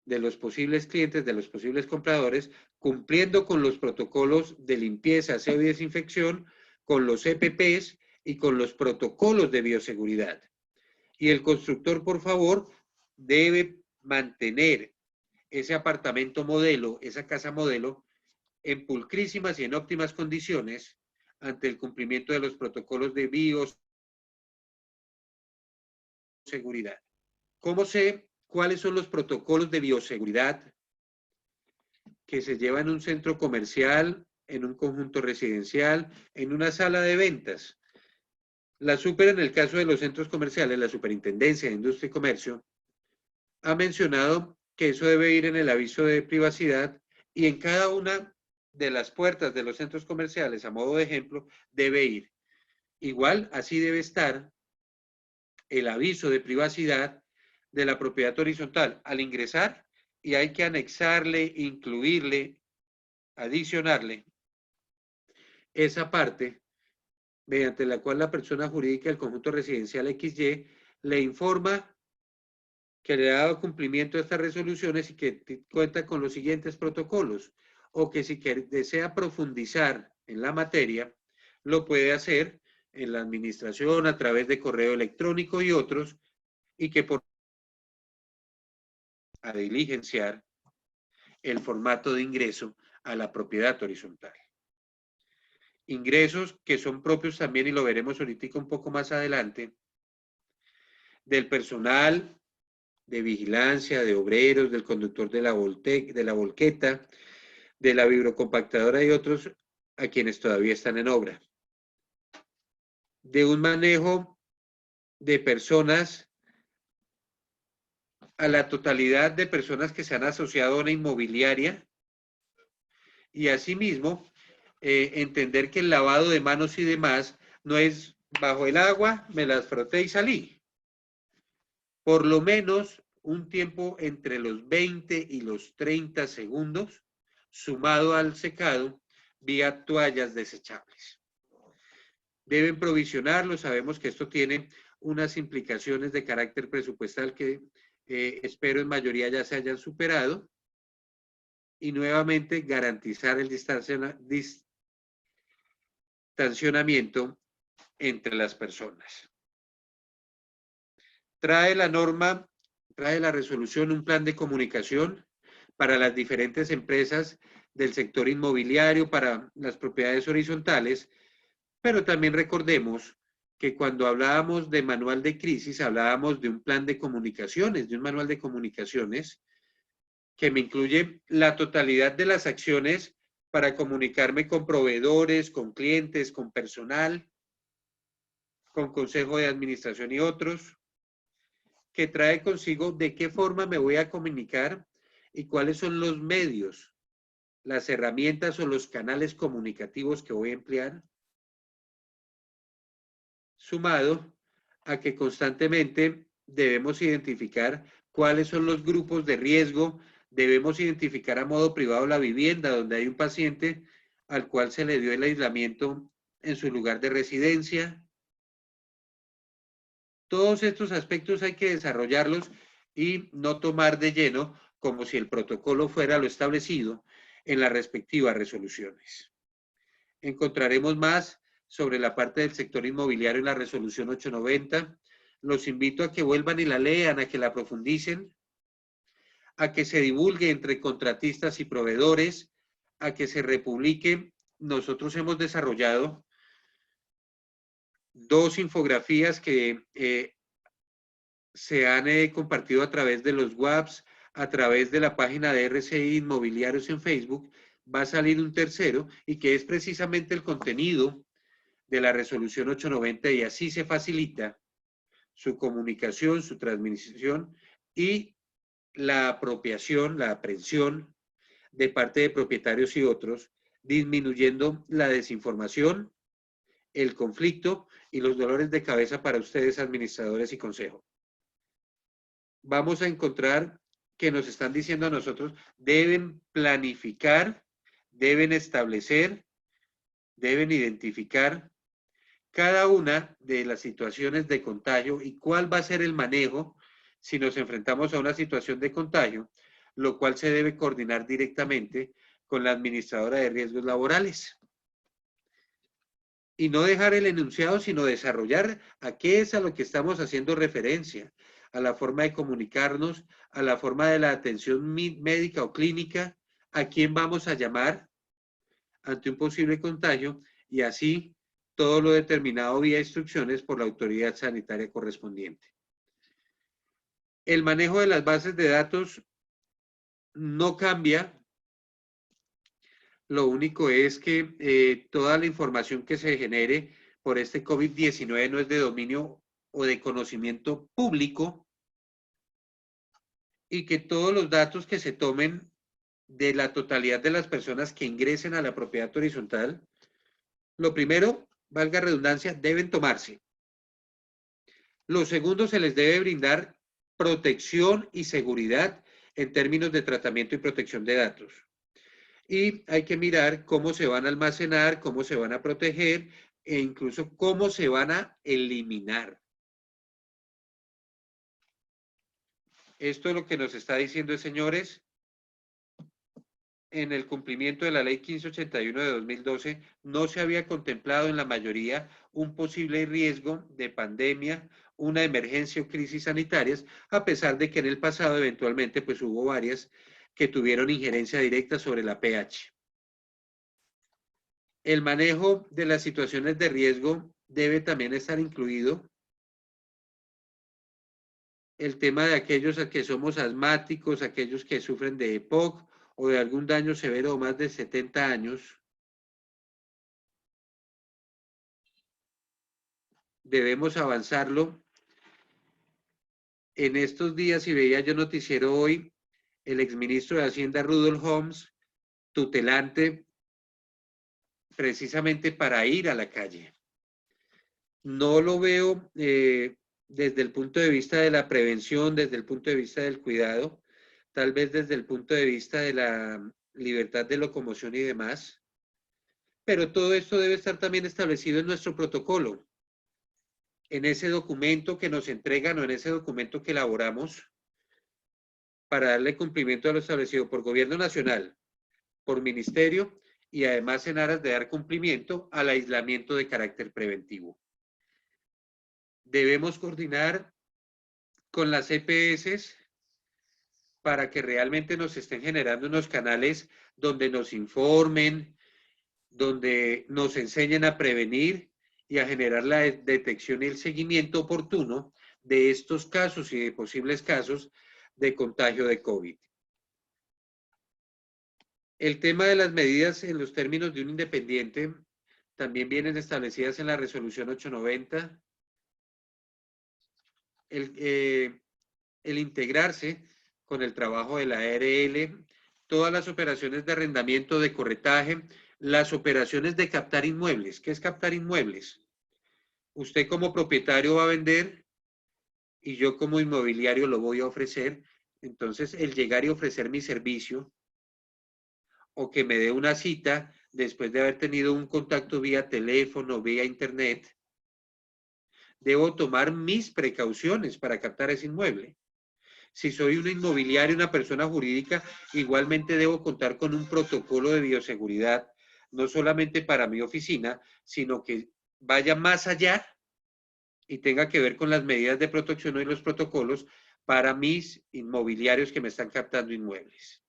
de los posibles clientes, de los posibles compradores, cumpliendo con los protocolos de limpieza, aseo y desinfección, con los EPPs y con los protocolos de bioseguridad. Y el constructor, por favor, debe mantener ese apartamento modelo, esa casa modelo, en pulcrísimas y en óptimas condiciones ante el cumplimiento de los protocolos de bioseguridad. ¿Cómo sé cuáles son los protocolos de bioseguridad que se llevan en un centro comercial, en un conjunto residencial, en una sala de ventas? La Super, en el caso de los centros comerciales, la Superintendencia de Industria y Comercio, ha mencionado que eso debe ir en el aviso de privacidad y en cada una de las puertas de los centros comerciales, a modo de ejemplo, debe ir. Igual, así debe estar el aviso de privacidad de la propiedad horizontal al ingresar, y hay que anexarle, incluirle, adicionarle esa parte mediante la cual la persona jurídica del conjunto residencial XY le informa que le ha dado cumplimiento a estas resoluciones y que cuenta con los siguientes protocolos, o que si desea profundizar en la materia, lo puede hacer en la administración a través de correo electrónico y otros, y que por a diligenciar el formato de ingreso a la propiedad horizontal. ingresos que son propios también, y lo veremos ahorita un poco más adelante, del personal de vigilancia, de obreros, del conductor de la volqueta, de la vibrocompactadora y otros a quienes todavía están en obra. De un manejo de personas a la totalidad de personas que se han asociado a una inmobiliaria, y asimismo entender que el lavado de manos y demás no es bajo el agua, me las froté y salí. Por lo menos un tiempo entre los 20 y los 30 segundos, sumado al secado vía toallas desechables. Deben provisionarlo, sabemos que esto tiene unas implicaciones de carácter presupuestal que espero en mayoría ya se hayan superado, y nuevamente garantizar el distanciamiento entre las personas. Trae la resolución un plan de comunicación para las diferentes empresas del sector inmobiliario, para las propiedades horizontales, pero también recordemos que cuando hablábamos de manual de crisis, hablábamos de un plan de comunicaciones, de un manual de comunicaciones que me incluye la totalidad de las acciones para comunicarme con proveedores, con clientes, con personal, con consejo de administración y otros, que trae consigo de qué forma me voy a comunicar y cuáles son los medios, las herramientas o los canales comunicativos que voy a emplear, sumado a que constantemente debemos identificar cuáles son los grupos de riesgo, debemos identificar a modo privado la vivienda donde hay un paciente al cual se le dio el aislamiento en su lugar de residencia. Todos estos aspectos hay que desarrollarlos y no tomar de lleno como si el protocolo fuera lo establecido en las respectivas resoluciones. Encontraremos más sobre la parte del sector inmobiliario en la resolución 890. Los invito a que vuelvan y la lean, a que la profundicen, a que se divulgue entre contratistas y proveedores, a que se republique. Nosotros hemos desarrollado 2 infografías que se han compartido a través de los WhatsApp, a través de la página de RCI Inmobiliarios en Facebook. Va a salir un tercero y que es precisamente el contenido de la resolución 890, y así se facilita su comunicación, su transmisión y la apropiación, la aprehensión de parte de propietarios y otros, disminuyendo la desinformación, el conflicto y los dolores de cabeza para ustedes, administradores y consejo. Vamos a encontrar que nos están diciendo a nosotros, deben planificar, deben establecer, deben identificar cada una de las situaciones de contagio y cuál va a ser el manejo si nos enfrentamos a una situación de contagio, lo cual se debe coordinar directamente con la administradora de riesgos laborales. Y no dejar el enunciado, sino desarrollar a qué es a lo que estamos haciendo referencia, a la forma de comunicarnos, a la forma de la atención médica o clínica, a quién vamos a llamar ante un posible contagio, y así todo lo determinado vía instrucciones por la autoridad sanitaria correspondiente. El manejo de las bases de datos no cambia. Lo único es que toda la información que se genere por este COVID-19 no es de dominio o de conocimiento público, y que todos los datos que se tomen de la totalidad de las personas que ingresen a la propiedad horizontal, lo primero, valga redundancia, deben tomarse. Lo segundo, se les debe brindar protección y seguridad en términos de tratamiento y protección de datos. Y hay que mirar cómo se van a almacenar, cómo se van a proteger e incluso cómo se van a eliminar. Esto es lo que nos está diciendo, señores, en el cumplimiento de la ley 1581 de 2012, no se había contemplado en la mayoría un posible riesgo de pandemia, una emergencia o crisis sanitarias, a pesar de que en el pasado eventualmente pues hubo varias que tuvieron injerencia directa sobre la pH. El manejo de las situaciones de riesgo debe también estar incluido. El tema de aquellos a que somos asmáticos, aquellos que sufren de EPOC o de algún daño severo o más de 70 años, debemos avanzarlo. En estos días, y veía yo noticiero hoy, el exministro de Hacienda Rudolf Homs, tutelante precisamente para ir a la calle. No lo veo desde el punto de vista de la prevención, desde el punto de vista del cuidado, tal vez desde el punto de vista de la libertad de locomoción y demás, pero todo esto debe estar también establecido en nuestro protocolo, en ese documento que nos entregan o en ese documento que elaboramos para darle cumplimiento a lo establecido por Gobierno Nacional, por Ministerio y además en aras de dar cumplimiento al aislamiento de carácter preventivo. Debemos coordinar con las EPS para que realmente nos estén generando unos canales donde nos informen, donde nos enseñen a prevenir y a generar la detección y el seguimiento oportuno de estos casos y de posibles casos de contagio de COVID. El tema de las medidas en los términos de un independiente también vienen establecidas en la resolución 890. El integrarse con el trabajo de la ARL, todas las operaciones de arrendamiento, de corretaje, las operaciones de captar inmuebles. ¿Qué es captar inmuebles? Usted como propietario va a vender y yo como inmobiliario lo voy a ofrecer. Entonces, el llegar y ofrecer mi servicio o que me dé una cita después de haber tenido un contacto vía teléfono, vía internet, debo tomar mis precauciones para captar ese inmueble. Si soy una inmobiliaria, una persona jurídica, igualmente debo contar con un protocolo de bioseguridad, no solamente para mi oficina, sino que vaya más allá y tenga que ver con las medidas de protección y los protocolos para mis inmobiliarios que me están captando inmuebles.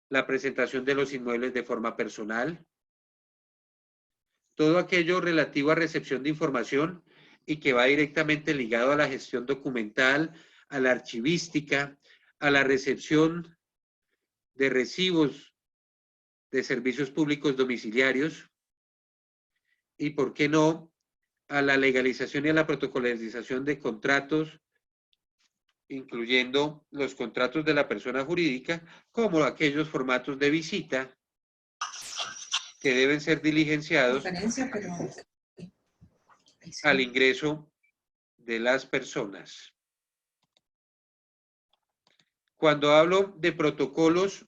La presentación de los inmuebles de forma personal, todo aquello relativo a recepción de información y que va directamente ligado a la gestión documental, a la archivística, a la recepción de recibos de servicios públicos domiciliarios y, ¿por qué no?, a la legalización y a la protocolarización de contratos, incluyendo los contratos de la persona jurídica, como aquellos formatos de visita que deben ser diligenciados al ingreso de las personas. Cuando hablo de protocolos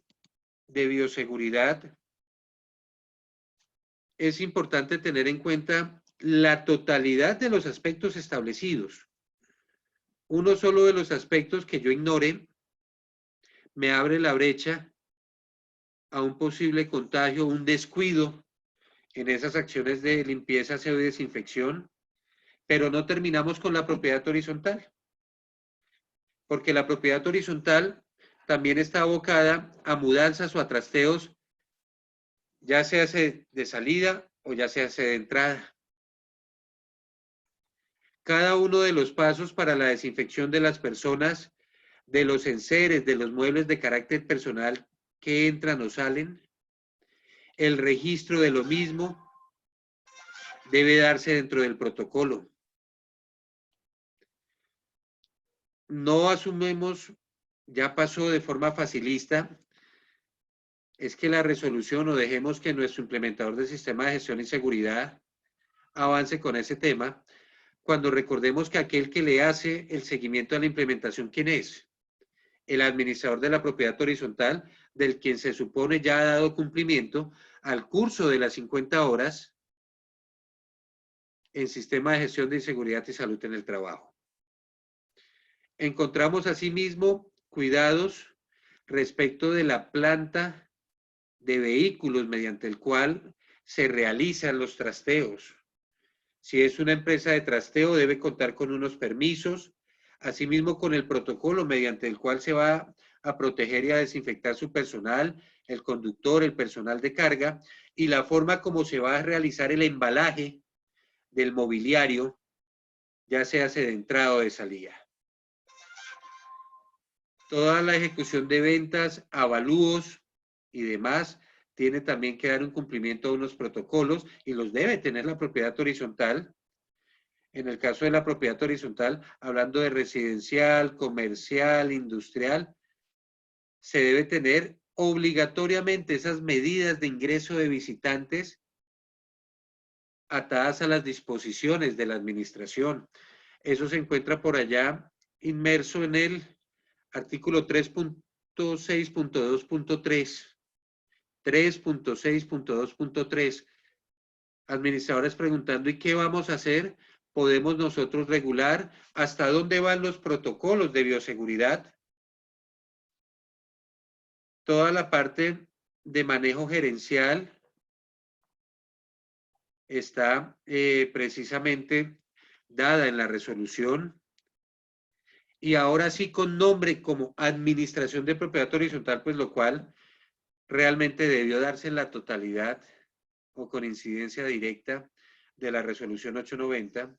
de bioseguridad, es importante tener en cuenta la totalidad de los aspectos establecidos. Uno solo de los aspectos que yo ignore me abre la brecha a un posible contagio, un descuido en esas acciones de limpieza, aseo y desinfección, pero no terminamos con la propiedad horizontal, porque la propiedad horizontal también está abocada a mudanzas o a trasteos, ya se hace de salida o ya se hace de entrada. Cada uno de los pasos para la desinfección de las personas, de los enseres, de los muebles de carácter personal que entran o salen, el registro de lo mismo debe darse dentro del protocolo. No asumimos, ya pasó de forma facilista, es que la resolución o dejemos que nuestro implementador del sistema de gestión y seguridad avance con ese tema, cuando recordemos que aquel que le hace el seguimiento a la implementación, ¿quién es? El administrador de la propiedad horizontal, del quien se supone ya ha dado cumplimiento al curso de las 50 horas en sistema de gestión de seguridad y salud en el trabajo. Encontramos asimismo cuidados respecto de la planta de vehículos mediante el cual se realizan los trasteos. Si es una empresa de trasteo, debe contar con unos permisos, asimismo con el protocolo mediante el cual se va a proteger y a desinfectar su personal, el conductor, el personal de carga, y la forma como se va a realizar el embalaje del mobiliario, ya sea de entrada o de salida. Toda la ejecución de ventas, avalúos y demás tiene también que dar un cumplimiento a unos protocolos y los debe tener la propiedad horizontal. En el caso de la propiedad horizontal, hablando de residencial, comercial, industrial, se debe tener obligatoriamente esas medidas de ingreso de visitantes atadas a las disposiciones de la administración. Eso se encuentra por allá inmerso en el artículo 3.6.2.3. 3.6.2.3. Administradores preguntando, ¿y qué vamos a hacer? ¿Podemos nosotros regular hasta dónde van los protocolos de bioseguridad? Toda la parte de manejo gerencial está precisamente dada en la resolución. Y ahora sí con nombre como Administración de Propiedad Horizontal, pues lo cual realmente debió darse en la totalidad o con incidencia directa de la resolución 890.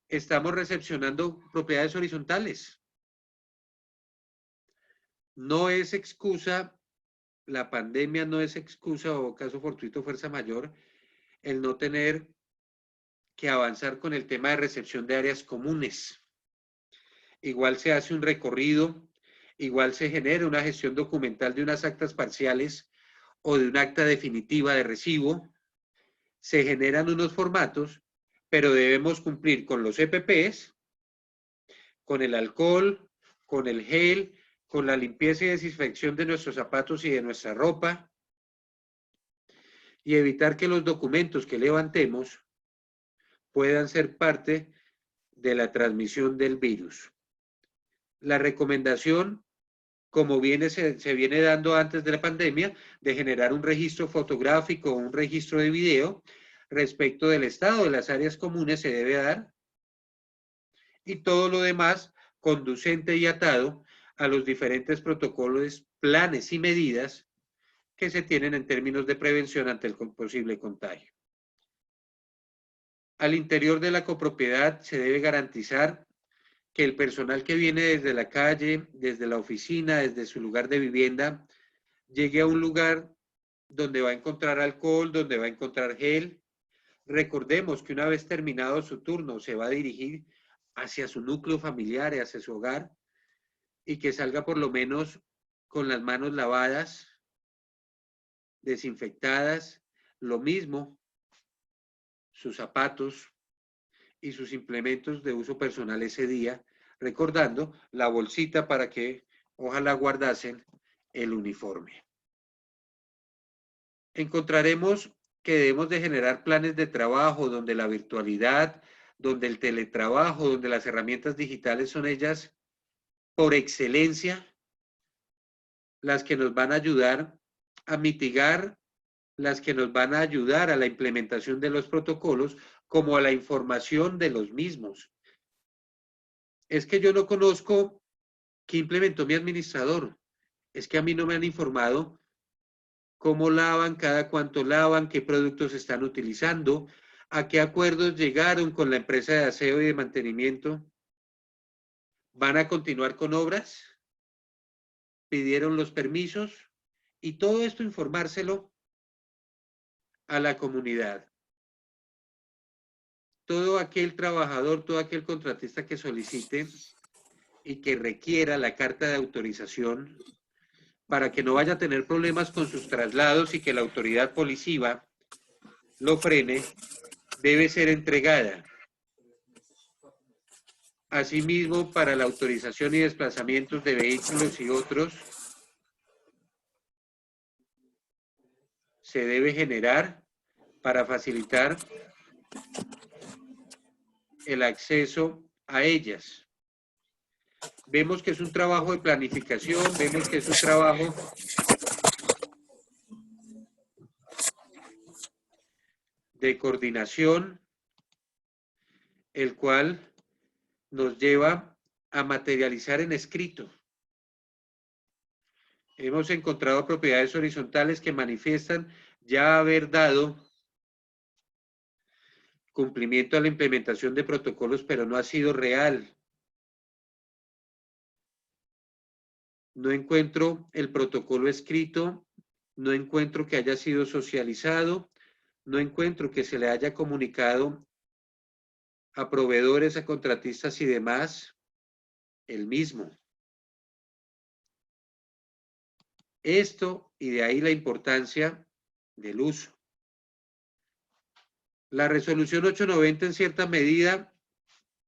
Estamos recepcionando propiedades horizontales. No es excusa, la pandemia no es excusa o caso fortuito fuerza mayor, el no tener que avanzar con el tema de recepción de áreas comunes. Igual se hace un recorrido, igual se genera una gestión documental de unas actas parciales o de un acta definitiva de recibo, se generan unos formatos, pero debemos cumplir con los EPPs, con el alcohol, con el gel, con la limpieza y desinfección de nuestros zapatos y de nuestra ropa, y evitar que los documentos que levantemos puedan ser parte de la transmisión del virus. La recomendación, como se viene dando antes de la pandemia, de generar un registro fotográfico o un registro de video respecto del estado de las áreas comunes se debe dar, y todo lo demás conducente y atado a los diferentes protocolos, planes y medidas que se tienen en términos de prevención ante el posible contagio. Al interior de la copropiedad se debe garantizar que el personal que viene desde la calle, desde la oficina, desde su lugar de vivienda, llegue a un lugar donde va a encontrar alcohol, donde va a encontrar gel. Recordemos que una vez terminado su turno se va a dirigir hacia su núcleo familiar, hacia su hogar, y que salga por lo menos con las manos lavadas, desinfectadas, lo mismo sus zapatos y sus implementos de uso personal ese día, recordando la bolsita para que ojalá guardasen el uniforme. Encontraremos que debemos de generar planes de trabajo donde la virtualidad, donde el teletrabajo, donde las herramientas digitales son ellas por excelencia las que nos van a ayudar a mitigar, las que nos van a ayudar a la implementación de los protocolos, como a la información de los mismos. Es que yo no conozco qué implementó mi administrador, es que a mí no me han informado cómo lavan, cada cuánto lavan, qué productos están utilizando, a qué acuerdos llegaron con la empresa de aseo y de mantenimiento. ¿Van a continuar con obras? ¿Pidieron los permisos? Y todo esto informárselo a la comunidad. Todo aquel trabajador, todo aquel contratista que solicite y que requiera la carta de autorización para que no vaya a tener problemas con sus traslados y que la autoridad policiva lo frene, debe ser entregada. Asimismo, para la autorización y desplazamientos de vehículos y otros, se debe generar para facilitar el acceso a ellas. Vemos que es un trabajo de planificación, vemos que es un trabajo de coordinación, el cual nos lleva a materializar en escrito hemos encontrado propiedades horizontales que manifiestan ya haber dado cumplimiento a la implementación de protocolos, pero no ha sido real. No encuentro el protocolo escrito, no encuentro que haya sido socializado, no encuentro que se le haya comunicado a proveedores, a contratistas y demás el mismo. Esto, y de ahí la importancia del uso. La resolución 890 en cierta medida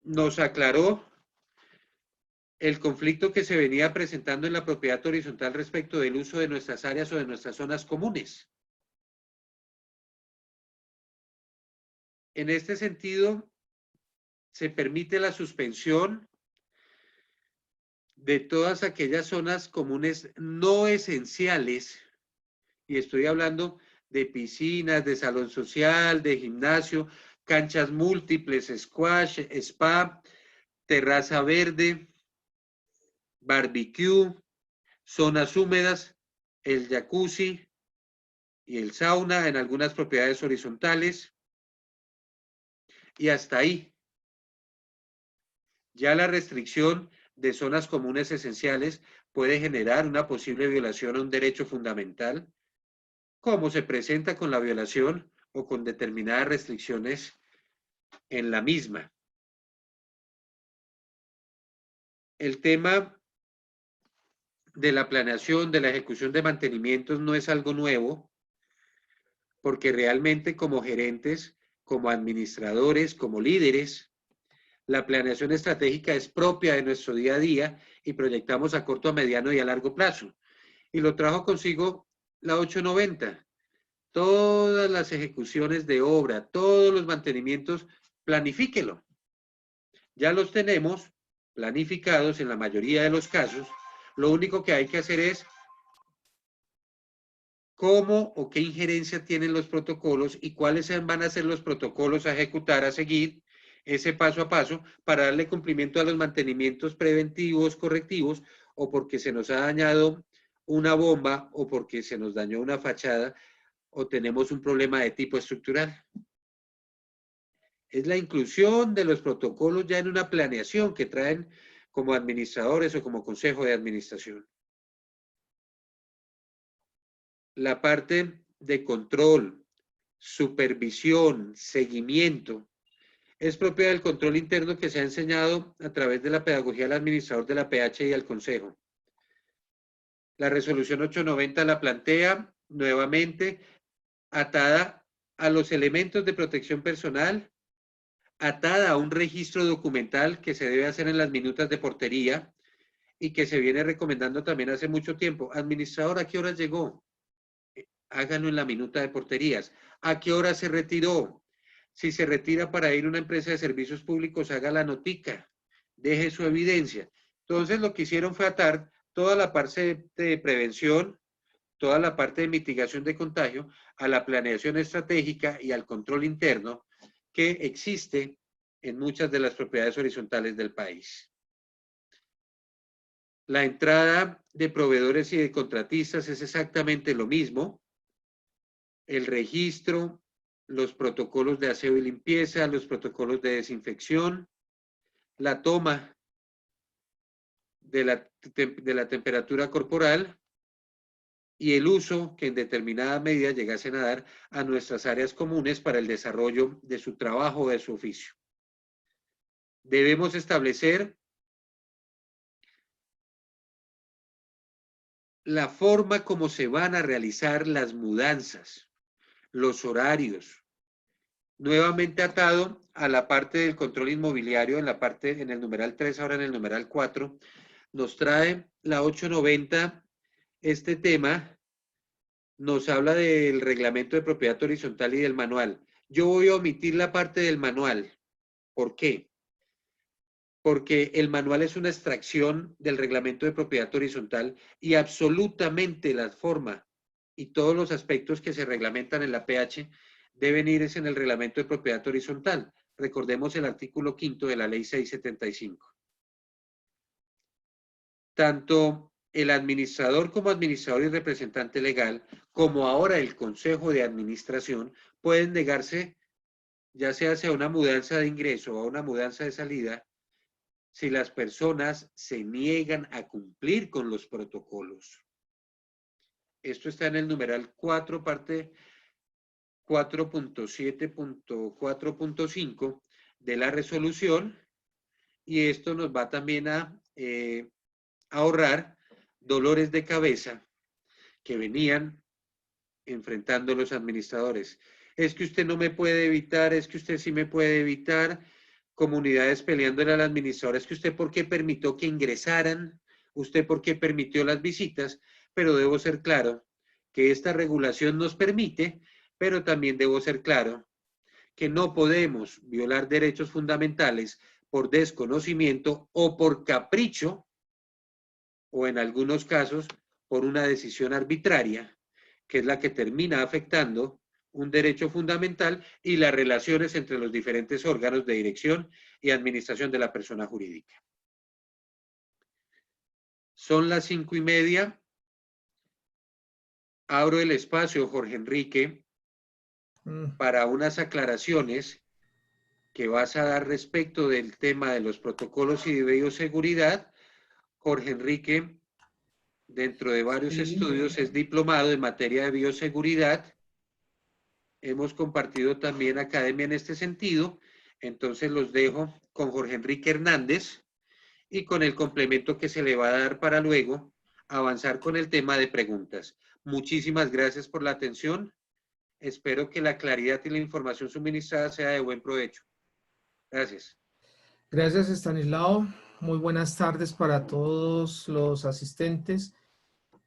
nos aclaró el conflicto que se venía presentando en la propiedad horizontal respecto del uso de nuestras áreas o de nuestras zonas comunes. En este sentido, se permite la suspensión de todas aquellas zonas comunes no esenciales, y estoy hablando de piscinas, de salón social, de gimnasio, canchas múltiples, squash, spa, terraza verde, barbecue, zonas húmedas, el jacuzzi y el sauna en algunas propiedades horizontales, y hasta ahí. Ya la restricción de zonas comunes esenciales puede generar una posible violación a un derecho fundamental, como se presenta con la violación o con determinadas restricciones en la misma. El tema de la planeación, de la ejecución de mantenimientos no es algo nuevo, porque realmente como gerentes, como administradores, como líderes, la planeación estratégica es propia de nuestro día a día y proyectamos a corto, a mediano y a largo plazo. Y lo trajo consigo la 890. Todas las ejecuciones de obra, todos los mantenimientos, planifíquelo. Ya los tenemos planificados en la mayoría de los casos. Lo único que hay que hacer es cómo o qué injerencia tienen los protocolos y cuáles van a ser los protocolos a ejecutar, a seguir, ese paso a paso, para darle cumplimiento a los mantenimientos preventivos, correctivos, o porque se nos ha dañado una bomba, o porque se nos dañó una fachada, o tenemos un problema de tipo estructural. Es la inclusión de los protocolos ya en una planeación que traen como administradores o como consejo de administración. La parte de control, supervisión, seguimiento, es propia del control interno que se ha enseñado a través de la pedagogía al administrador de la PH y al consejo. La resolución 890 la plantea nuevamente atada a los elementos de protección personal, atada a un registro documental que se debe hacer en las minutas de portería y que se viene recomendando también hace mucho tiempo. Administrador, ¿a qué horas llegó? Háganlo en la minuta de porterías. ¿A qué hora se retiró? Si se retira para ir a una empresa de servicios públicos, haga la notica, deje su evidencia. Entonces lo que hicieron fue atar toda la parte de prevención, toda la parte de mitigación de contagio a la planeación estratégica y al control interno que existe en muchas de las propiedades horizontales del país. La entrada de proveedores y de contratistas es exactamente lo mismo. El registro, los protocolos de aseo y limpieza, los protocolos de desinfección, la toma de la temperatura corporal y el uso que en determinada medida llegasen a dar a nuestras áreas comunes para el desarrollo de su trabajo o de su oficio. Debemos establecer la forma como se van a realizar las mudanzas, los horarios, nuevamente atado a la parte del control inmobiliario en el numeral 3, ahora en el numeral 4, nos trae la 890 este tema, nos habla del reglamento de propiedad horizontal y del manual. Yo voy a omitir la parte del manual. ¿Por qué? Porque el manual es una extracción del reglamento de propiedad horizontal y absolutamente la forma y todos los aspectos que se reglamentan en la PH deben ir en el reglamento de propiedad horizontal. Recordemos el artículo 5º de la ley 675. Tanto el administrador como administrador y representante legal, como ahora el Consejo de Administración, pueden negarse, ya sea hacia una mudanza de ingreso o a una mudanza de salida, si las personas se niegan a cumplir con los protocolos. Esto está en el numeral 4, parte 4.7.4.5 de la resolución, y esto nos va también a ahorrar dolores de cabeza que venían enfrentando los administradores. Es que usted no me puede evitar, es que usted sí me puede evitar, comunidades peleándole al administrador, es que usted por qué permitió que ingresaran, usted por qué permitió las visitas, pero debo ser claro que esta regulación nos permite, pero también debo ser claro que no podemos violar derechos fundamentales por desconocimiento o por capricho, o en algunos casos por una decisión arbitraria, que es la que termina afectando un derecho fundamental y las relaciones entre los diferentes órganos de dirección y administración de la persona jurídica. Son las 5:30. Abro el espacio, Jorge Enrique, para unas aclaraciones que vas a dar respecto del tema de los protocolos y de bioseguridad. Jorge Enrique, dentro de varios estudios, es diplomado en materia de bioseguridad. Hemos compartido también academia en este sentido. Entonces los dejo con Jorge Enrique Hernández y con el complemento que se le va a dar para luego avanzar con el tema de preguntas. Muchísimas gracias por la atención. Espero que la claridad y la información suministrada sea de buen provecho. Gracias. Gracias, Estanislao. Muy buenas tardes para todos los asistentes.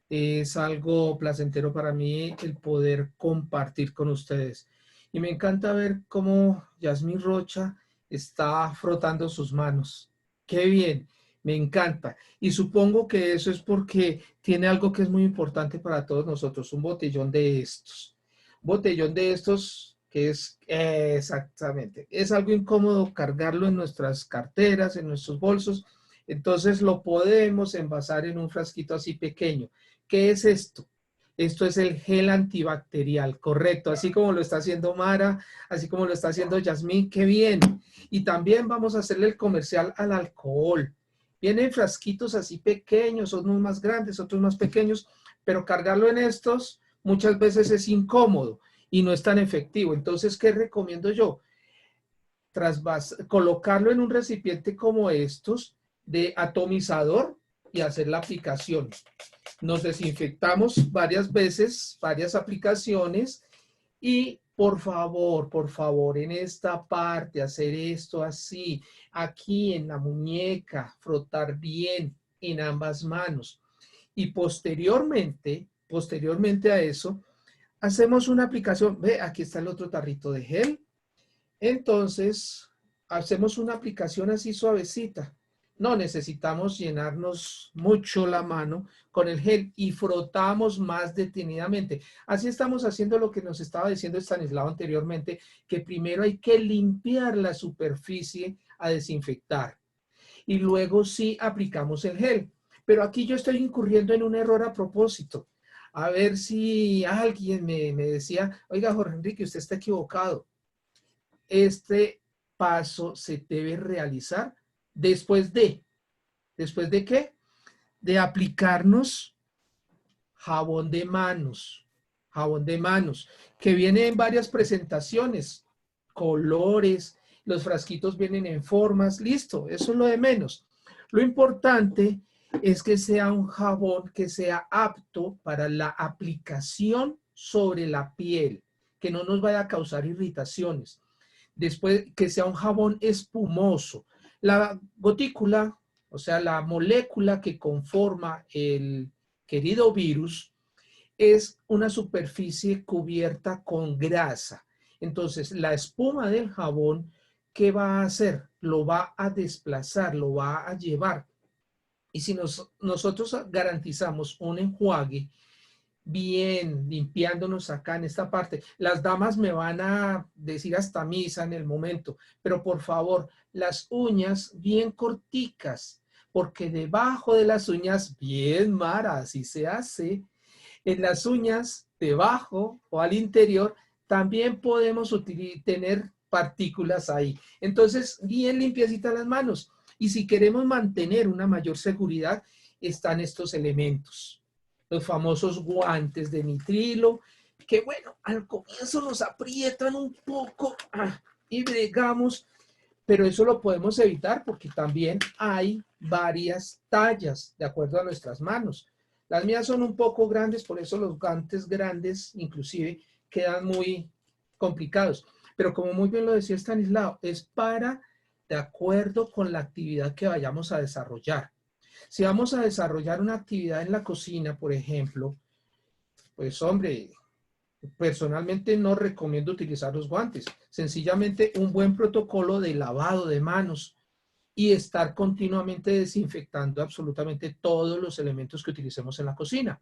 Es algo placentero para mí el poder compartir con ustedes. Y me encanta ver cómo Yasmín Rocha está frotando sus manos. ¡Qué bien! Me encanta. Y supongo que eso es porque tiene algo que es muy importante para todos nosotros, un botellón de estos. Botellón de estos que es exactamente, es algo incómodo cargarlo en nuestras carteras, en nuestros bolsos. Entonces lo podemos envasar en un frasquito así pequeño. ¿Qué es esto? Esto es el gel antibacterial, correcto, así como lo está haciendo Mara, así como lo está haciendo Yasmín, qué bien. Y también vamos a hacerle el comercial al alcohol. Vienen frasquitos así pequeños, unos más grandes, otros más pequeños, pero cargarlo en estos muchas veces es incómodo y no es tan efectivo. Entonces, ¿qué recomiendo yo? Colocarlo en un recipiente como estos de atomizador y hacer la aplicación. Nos desinfectamos varias veces, varias aplicaciones y por favor, en esta parte, hacer esto así, aquí en la muñeca, frotar bien en ambas manos. Y posteriormente a eso, hacemos una aplicación. Ve, aquí está el otro tarrito de gel. Entonces, hacemos una aplicación así suavecita. No necesitamos llenarnos mucho la mano con el gel y frotamos más detenidamente. Así estamos haciendo lo que nos estaba diciendo Estanislao anteriormente, que primero hay que limpiar la superficie a desinfectar y luego sí aplicamos el gel. Pero aquí yo estoy incurriendo en un error a propósito. A ver si alguien me decía, oiga, Jorge Enrique, usted está equivocado. Este paso se debe realizar ¿después de qué? De aplicarnos jabón de manos, que viene en varias presentaciones, colores, los frasquitos vienen en formas, listo, eso es lo de menos. Lo importante es que sea un jabón que sea apto para la aplicación sobre la piel, que no nos vaya a causar irritaciones. Después, que sea un jabón espumoso. La gotícula, o sea, la molécula que conforma el querido virus, es una superficie cubierta con grasa. Entonces, la espuma del jabón, ¿qué va a hacer? Lo va a desplazar, lo va a llevar. Y si nosotros garantizamos un enjuague bien, limpiándonos acá en esta parte. Las damas me van a decir hasta misa en el momento, pero por favor, las uñas bien corticas, porque debajo de las uñas, bien Mara, así se hace, en las uñas, debajo o al interior, también podemos tener partículas ahí. Entonces, bien limpiecitas las manos. Y si queremos mantener una mayor seguridad, están estos elementos. Los famosos guantes de nitrilo, que bueno, al comienzo nos aprietan un poco y bregamos, pero eso lo podemos evitar porque también hay varias tallas de acuerdo a nuestras manos. Las mías son un poco grandes, por eso los guantes grandes inclusive quedan muy complicados. Pero como muy bien lo decía Estanislao, es para de acuerdo con la actividad que vayamos a desarrollar. Si vamos a desarrollar una actividad en la cocina, por ejemplo, pues hombre, personalmente no recomiendo utilizar los guantes. Sencillamente un buen protocolo de lavado de manos y estar continuamente desinfectando absolutamente todos los elementos que utilicemos en la cocina.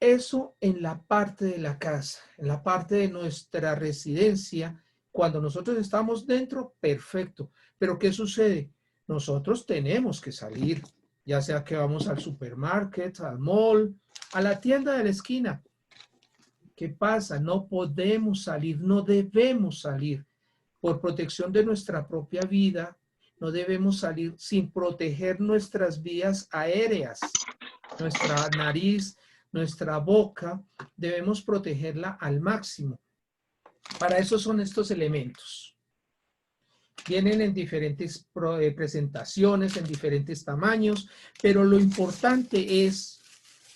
Eso en la parte de la casa, en la parte de nuestra residencia, cuando nosotros estamos dentro, perfecto. Pero ¿qué sucede? Nosotros tenemos que salir, ya sea que vamos al supermarket, al mall, a la tienda de la esquina. ¿Qué pasa? No podemos salir, no debemos salir. Por protección de nuestra propia vida, no debemos salir sin proteger nuestras vías aéreas, nuestra nariz, nuestra boca, debemos protegerla al máximo. Para eso son estos elementos. Vienen en diferentes presentaciones, en diferentes tamaños, pero lo importante es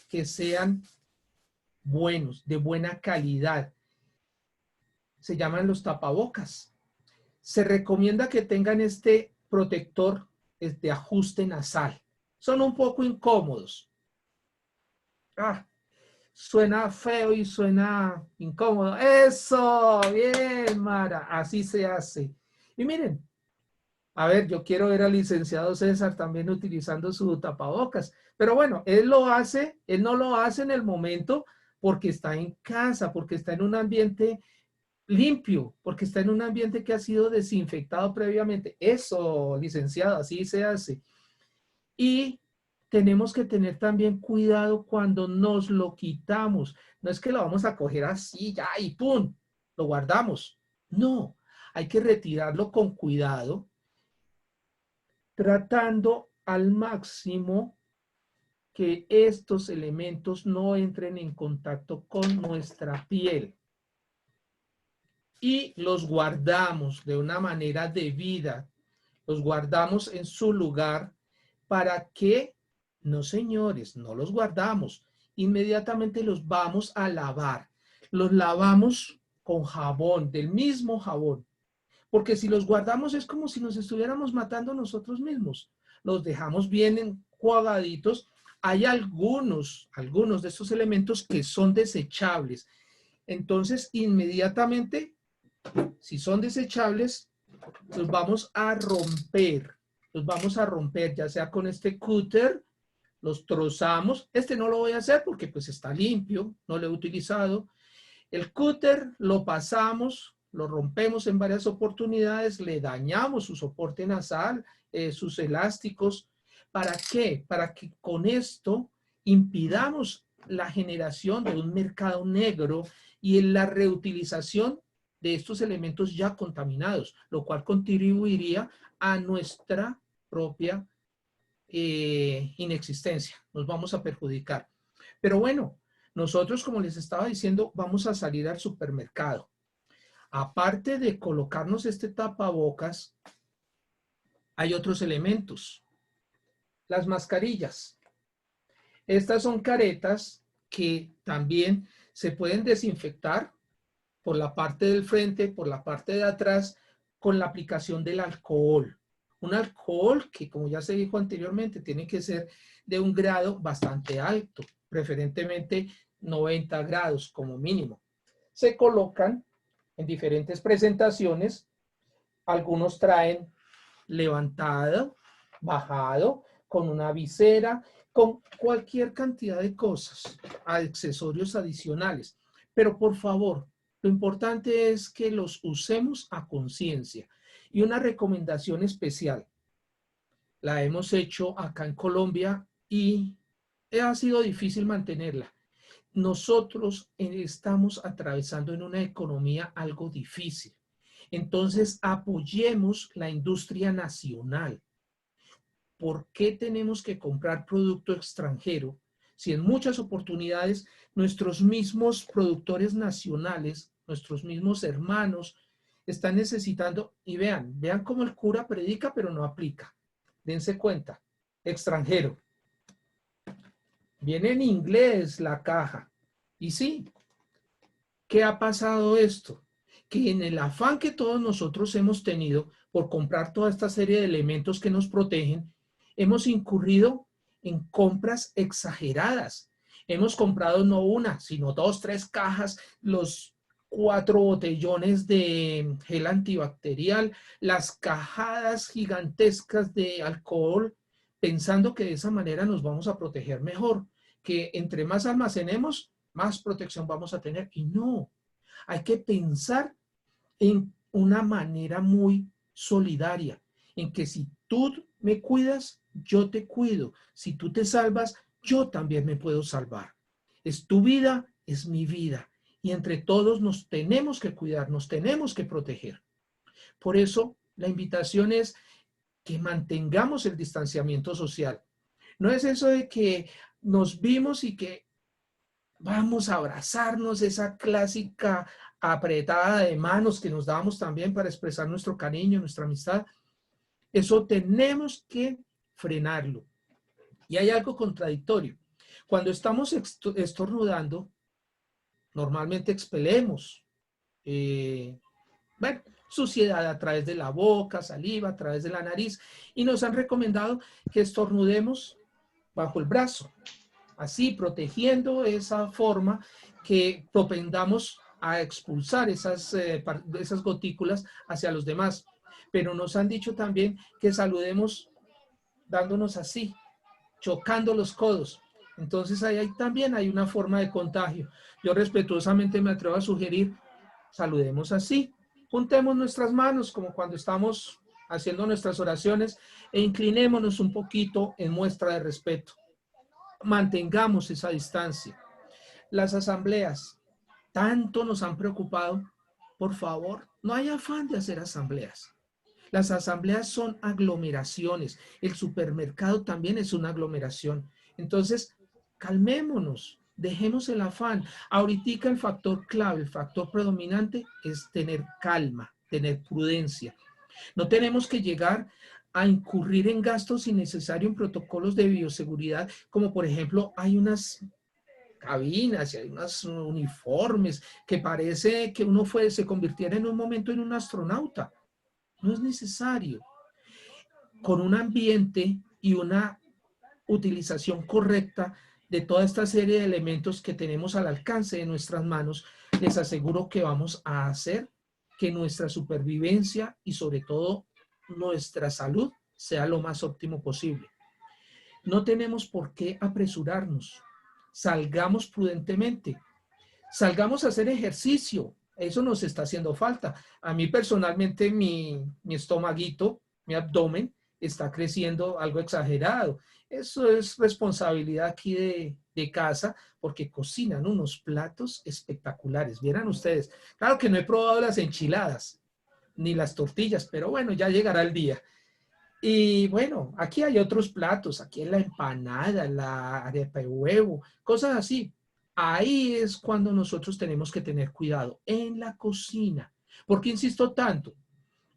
que sean buenos, de buena calidad. Se llaman los tapabocas. Se recomienda que tengan este protector de ajuste nasal. Son un poco incómodos. Suena feo y suena incómodo. ¡Eso! Bien, Mara. Así se hace. Y miren, a ver, yo quiero ver al licenciado César también utilizando su tapabocas. Pero bueno, él lo hace, él no lo hace en el momento porque está en casa, porque está en un ambiente limpio, porque está en un ambiente que ha sido desinfectado previamente. Eso, licenciado, así se hace. Y tenemos que tener también cuidado cuando nos lo quitamos. No es que lo vamos a coger así ya y ¡pum! Lo guardamos. No, hay que retirarlo con cuidado, tratando al máximo que estos elementos no entren en contacto con nuestra piel. Y los guardamos de una manera debida, los guardamos en su lugar para que, no señores, no los guardamos, inmediatamente los vamos a lavar. Los lavamos con jabón, del mismo jabón, porque si los guardamos es como si nos estuviéramos matando nosotros mismos. Los dejamos bien enjuagaditos. Hay algunos de estos elementos que son desechables. Entonces, inmediatamente, si son desechables, los vamos a romper. Los vamos a romper, ya sea con este cúter, los trozamos. Este no lo voy a hacer porque pues está limpio, no lo he utilizado. El cúter lo pasamos, lo rompemos en varias oportunidades, le dañamos su soporte nasal, sus elásticos. ¿Para qué? Para que con esto impidamos la generación de un mercado negro y en la reutilización de estos elementos ya contaminados, lo cual contribuiría a nuestra propia inexistencia. Nos vamos a perjudicar. Pero bueno, nosotros, como les estaba diciendo, vamos a salir al supermercado. Aparte de colocarnos este tapabocas, hay otros elementos. Las mascarillas. Estas son caretas que también se pueden desinfectar por la parte del frente, por la parte de atrás, con la aplicación del alcohol. Un alcohol que, como ya se dijo anteriormente, tiene que ser de un grado bastante alto, preferentemente 90 grados como mínimo. Se colocan en diferentes presentaciones. Algunos traen levantado, bajado, con una visera, con cualquier cantidad de cosas, accesorios adicionales. Pero por favor, lo importante es que los usemos a conciencia. Y una recomendación especial. la hemos hecho acá en Colombia y ha sido difícil mantenerla. Nosotros estamos atravesando en una economía algo difícil. Entonces, apoyemos la industria nacional. ¿Por qué tenemos que comprar producto extranjero si en muchas oportunidades nuestros mismos productores nacionales, nuestros mismos hermanos, están necesitando? Y vean cómo el cura predica pero no aplica. Dense cuenta, extranjero. Viene en inglés la caja. Y sí, ¿qué ha pasado esto? Que en el afán que todos nosotros hemos tenido por comprar toda esta serie de elementos que nos protegen, hemos incurrido en compras exageradas. Hemos comprado no una, sino 2, 3 cajas, los 4 botellones de gel antibacterial, las cajadas gigantescas de alcohol, pensando que de esa manera nos vamos a proteger mejor, que entre más almacenemos, más protección vamos a tener. Y no, hay que pensar en una manera muy solidaria, en que si tú me cuidas, yo te cuido. Si tú te salvas, yo también me puedo salvar. Es tu vida, es mi vida. Y entre todos nos tenemos que cuidar, nos tenemos que proteger. Por eso, la invitación es que mantengamos el distanciamiento social. No es eso de que nos vimos y que vamos a abrazarnos, esa clásica apretada de manos que nos damos también para expresar nuestro cariño, nuestra amistad. Eso tenemos que frenarlo. Y hay algo contradictorio. Cuando estamos estornudando, normalmente expelemos, bueno, suciedad a través de la boca, saliva a través de la nariz, y nos han recomendado que estornudemos bajo el brazo, así protegiendo esa forma, que propendamos a expulsar esas gotículas hacia los demás. Pero nos han dicho también que saludemos dándonos así, chocando los codos. Entonces ahí también hay una forma de contagio. Yo respetuosamente me atrevo a sugerir, saludemos así, juntemos nuestras manos como cuando estamos haciendo nuestras oraciones e inclinémonos un poquito en muestra de respeto. Mantengamos esa distancia. Las asambleas tanto nos han preocupado. Por favor, no hay afán de hacer asambleas. Las asambleas son aglomeraciones. El supermercado también es una aglomeración. Entonces, calmémonos, dejemos el afán. Ahorita el factor clave, el factor predominante es tener calma, tener prudencia. No tenemos que llegar a incurrir en gastos innecesarios en protocolos de bioseguridad, como por ejemplo hay unas cabinas y hay unos uniformes que parece que uno se convirtiera en un momento en un astronauta. No es necesario. Con un ambiente y una utilización correcta de toda esta serie de elementos que tenemos al alcance de nuestras manos, les aseguro que vamos a hacer que nuestra supervivencia y sobre todo nuestra salud sea lo más óptimo posible. No tenemos por qué apresurarnos. Salgamos prudentemente. Salgamos a hacer ejercicio. Eso nos está haciendo falta. A mí personalmente mi estomaguito, mi abdomen, está creciendo algo exagerado. Eso es responsabilidad aquí de casa, porque cocinan unos platos espectaculares. Vieran ustedes. Claro que no he probado las enchiladas ni las tortillas, pero bueno, ya llegará el día. Y bueno, aquí hay otros platos, aquí en la empanada, la arepa de huevo, cosas así. Ahí es cuando nosotros tenemos que tener cuidado, en la cocina. ¿Por qué insisto tanto?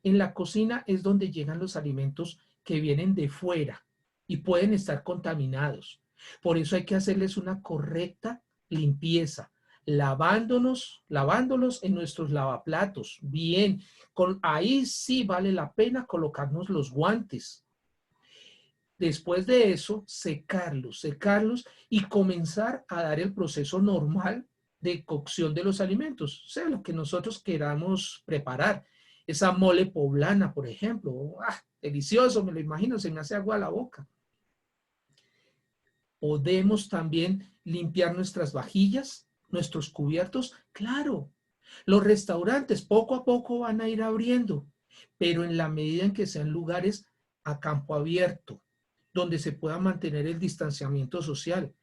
En la cocina es donde llegan los alimentos que vienen de fuera y pueden estar contaminados. Por eso hay que hacerles una correcta limpieza, lavándolos en nuestros lavaplatos. Bien, ahí sí vale la pena colocarnos los guantes. Después de eso, secarlos y comenzar a dar el proceso normal de cocción de los alimentos, sea lo que nosotros queramos preparar. Esa mole poblana, por ejemplo, delicioso, me lo imagino, se me hace agua a la boca. Podemos también limpiar nuestras vajillas, nuestros cubiertos. Claro, los restaurantes poco a poco van a ir abriendo, pero en la medida en que sean lugares a campo abierto, donde se pueda mantener el distanciamiento social.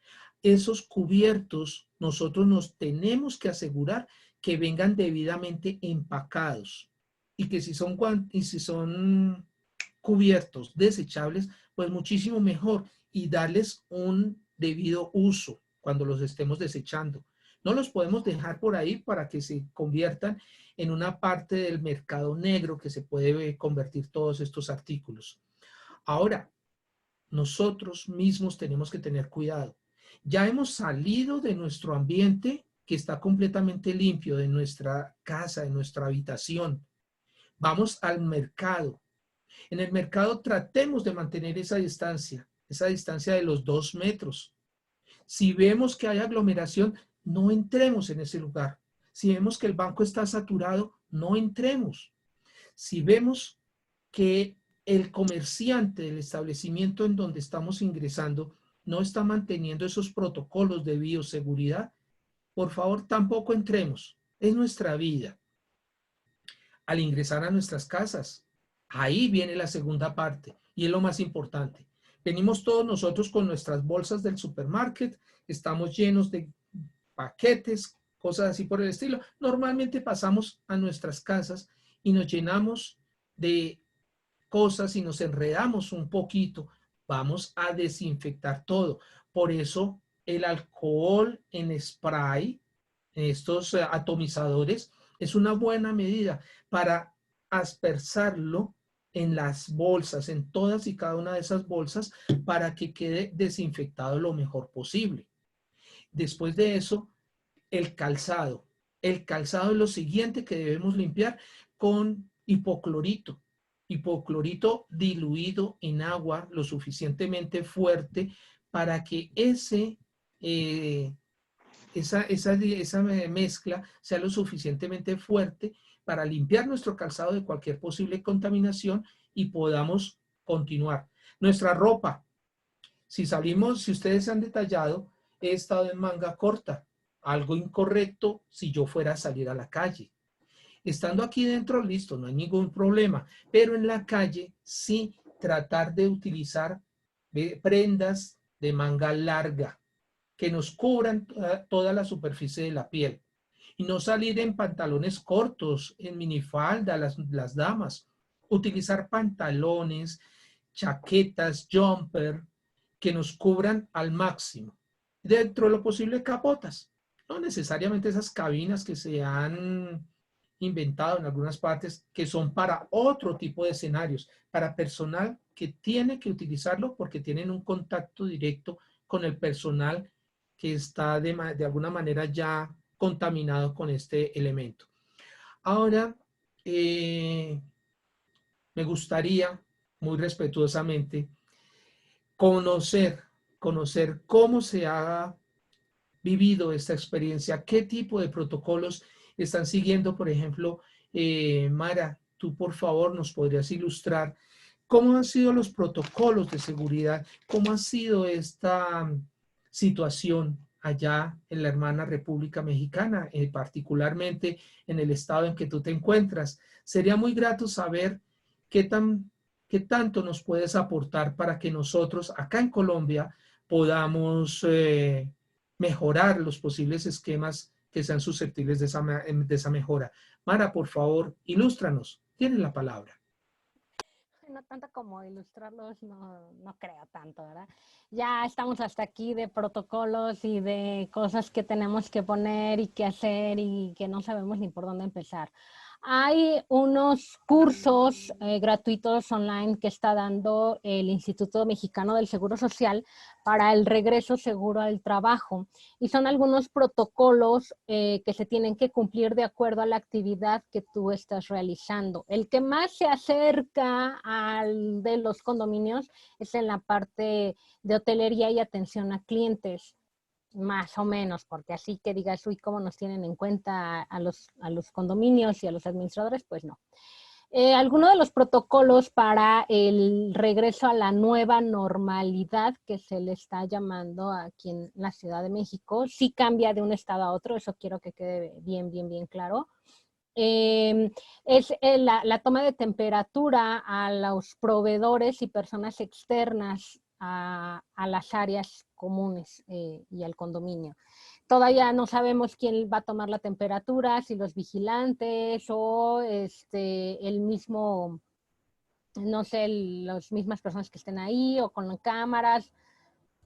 Esos cubiertos nosotros nos tenemos que asegurar que vengan debidamente empacados y que si son cubiertos desechables, pues muchísimo mejor y darles un debido uso cuando los estemos desechando. No los podemos dejar por ahí para que se conviertan en una parte del mercado negro que se puede convertir todos estos artículos. Ahora, nosotros mismos tenemos que tener cuidado. Ya hemos salido de nuestro ambiente que está completamente limpio, de nuestra casa, de nuestra habitación. Vamos al mercado. En el mercado tratemos de mantener esa distancia de los 2 metros. Si vemos que hay aglomeración, no entremos en ese lugar. Si vemos que el banco está saturado, no entremos. Si vemos que el comerciante del establecimiento en donde estamos ingresando no está manteniendo esos protocolos de bioseguridad, por favor, tampoco entremos. Es nuestra vida. Al ingresar a nuestras casas, ahí viene la segunda parte y es lo más importante. Venimos todos nosotros con nuestras bolsas del supermarket, estamos llenos de paquetes, cosas así por el estilo. Normalmente pasamos a nuestras casas y nos llenamos de cosas y nos enredamos un poquito. Vamos a desinfectar todo. Por eso el alcohol en spray, estos atomizadores, es una buena medida para aspersarlo en las bolsas, en todas y cada una de esas bolsas, para que quede desinfectado lo mejor posible. Después de eso, el calzado. El calzado es lo siguiente que debemos limpiar con hipoclorito. Hipoclorito diluido en agua lo suficientemente fuerte para que esa mezcla sea lo suficientemente fuerte para limpiar nuestro calzado de cualquier posible contaminación y podamos continuar. Nuestra ropa, si salimos, si ustedes se han detallado, he estado en manga corta, algo incorrecto si yo fuera a salir a la calle. Estando aquí dentro, listo, no hay ningún problema, pero en la calle sí tratar de utilizar prendas de manga larga que nos cubran toda la superficie de la piel y no salir en pantalones cortos, en minifalda, las damas, utilizar pantalones, chaquetas, jumper, que nos cubran al máximo. Dentro de lo posible, capotas. No necesariamente esas cabinas que se han inventado en algunas partes, que son para otro tipo de escenarios, para personal que tiene que utilizarlo porque tienen un contacto directo con el personal que está de alguna manera ya contaminado con este elemento. Ahora, me gustaría, muy respetuosamente, conocer cómo se ha vivido esta experiencia, qué tipo de protocolos están siguiendo. Por ejemplo, Mara, tú por favor nos podrías ilustrar cómo han sido los protocolos de seguridad, cómo ha sido esta situación allá en la hermana República Mexicana, particularmente en el estado en que tú te encuentras. Sería muy grato saber qué tanto nos puedes aportar para que nosotros acá en Colombia podamos mejorar los posibles esquemas que sean susceptibles de esa mejora. Mara, por favor, ilústranos. Tienes la palabra. No tanto como ilustrarlos, no creo tanto, ¿verdad? Ya estamos hasta aquí de protocolos y de cosas que tenemos que poner y que hacer y que no sabemos ni por dónde empezar. Hay unos cursos gratuitos online que está dando el Instituto Mexicano del Seguro Social para el regreso seguro al trabajo. Y son algunos protocolos que se tienen que cumplir de acuerdo a la actividad que tú estás realizando. El que más se acerca al de los condominios es en la parte de hotelería y atención a clientes. Más o menos, porque así que digas, uy, ¿cómo nos tienen en cuenta a los condominios y a los administradores? Pues no. Algunos de los protocolos para el regreso a la nueva normalidad que se le está llamando aquí en la Ciudad de México, sí cambia de un estado a otro, eso quiero que quede bien claro. es la toma de temperatura a los proveedores y personas externas a las áreas comunes y al condominio. Todavía no sabemos quién va a tomar la temperatura, si los vigilantes o el mismo, no sé, las mismas personas que estén ahí o con cámaras,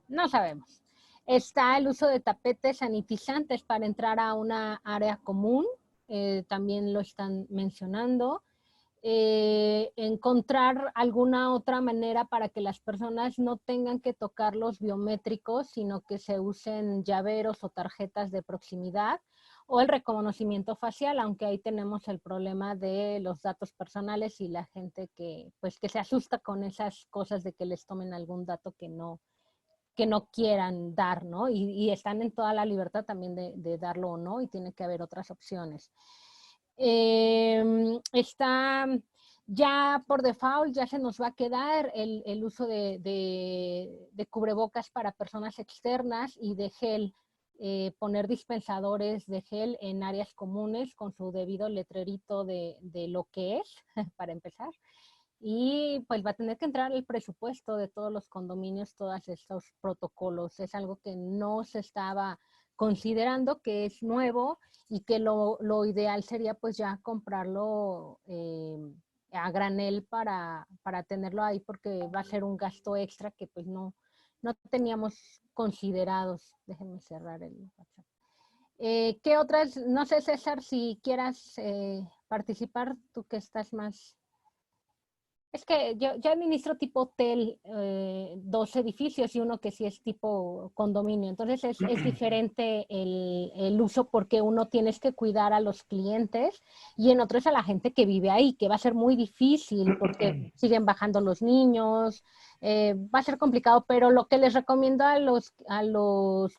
no sabemos. Está el uso de tapetes sanitizantes para entrar a una área común, también lo están mencionando. Encontrar alguna otra manera para que las personas no tengan que tocar los biométricos, sino que se usen llaveros o tarjetas de proximidad, o el reconocimiento facial, aunque ahí tenemos el problema de los datos personales y la gente que se asusta con esas cosas de que les tomen algún dato que no quieran dar, ¿no? Y están en toda la libertad también de darlo o no, y tiene que haber otras opciones. Está ya por default, ya se nos va a quedar el uso de cubrebocas para personas externas y de gel, poner dispensadores de gel en áreas comunes con su debido letrerito de lo que es, para empezar. Y pues va a tener que entrar el presupuesto de todos los condominios, todos estos protocolos. Es algo que no se estaba considerando, que es nuevo y que lo ideal sería pues ya comprarlo a granel para tenerlo ahí, porque va a ser un gasto extra que pues no teníamos considerados. Déjenme cerrar el WhatsApp. ¿Qué otras? No sé, César, si quieras participar, tú que estás más... Es que yo administro tipo hotel, 2 edificios y uno que sí es tipo condominio. Entonces es diferente el uso, porque uno tienes que cuidar a los clientes y en otro es a la gente que vive ahí, que va a ser muy difícil porque siguen bajando los niños, va a ser complicado, pero lo que les recomiendo a los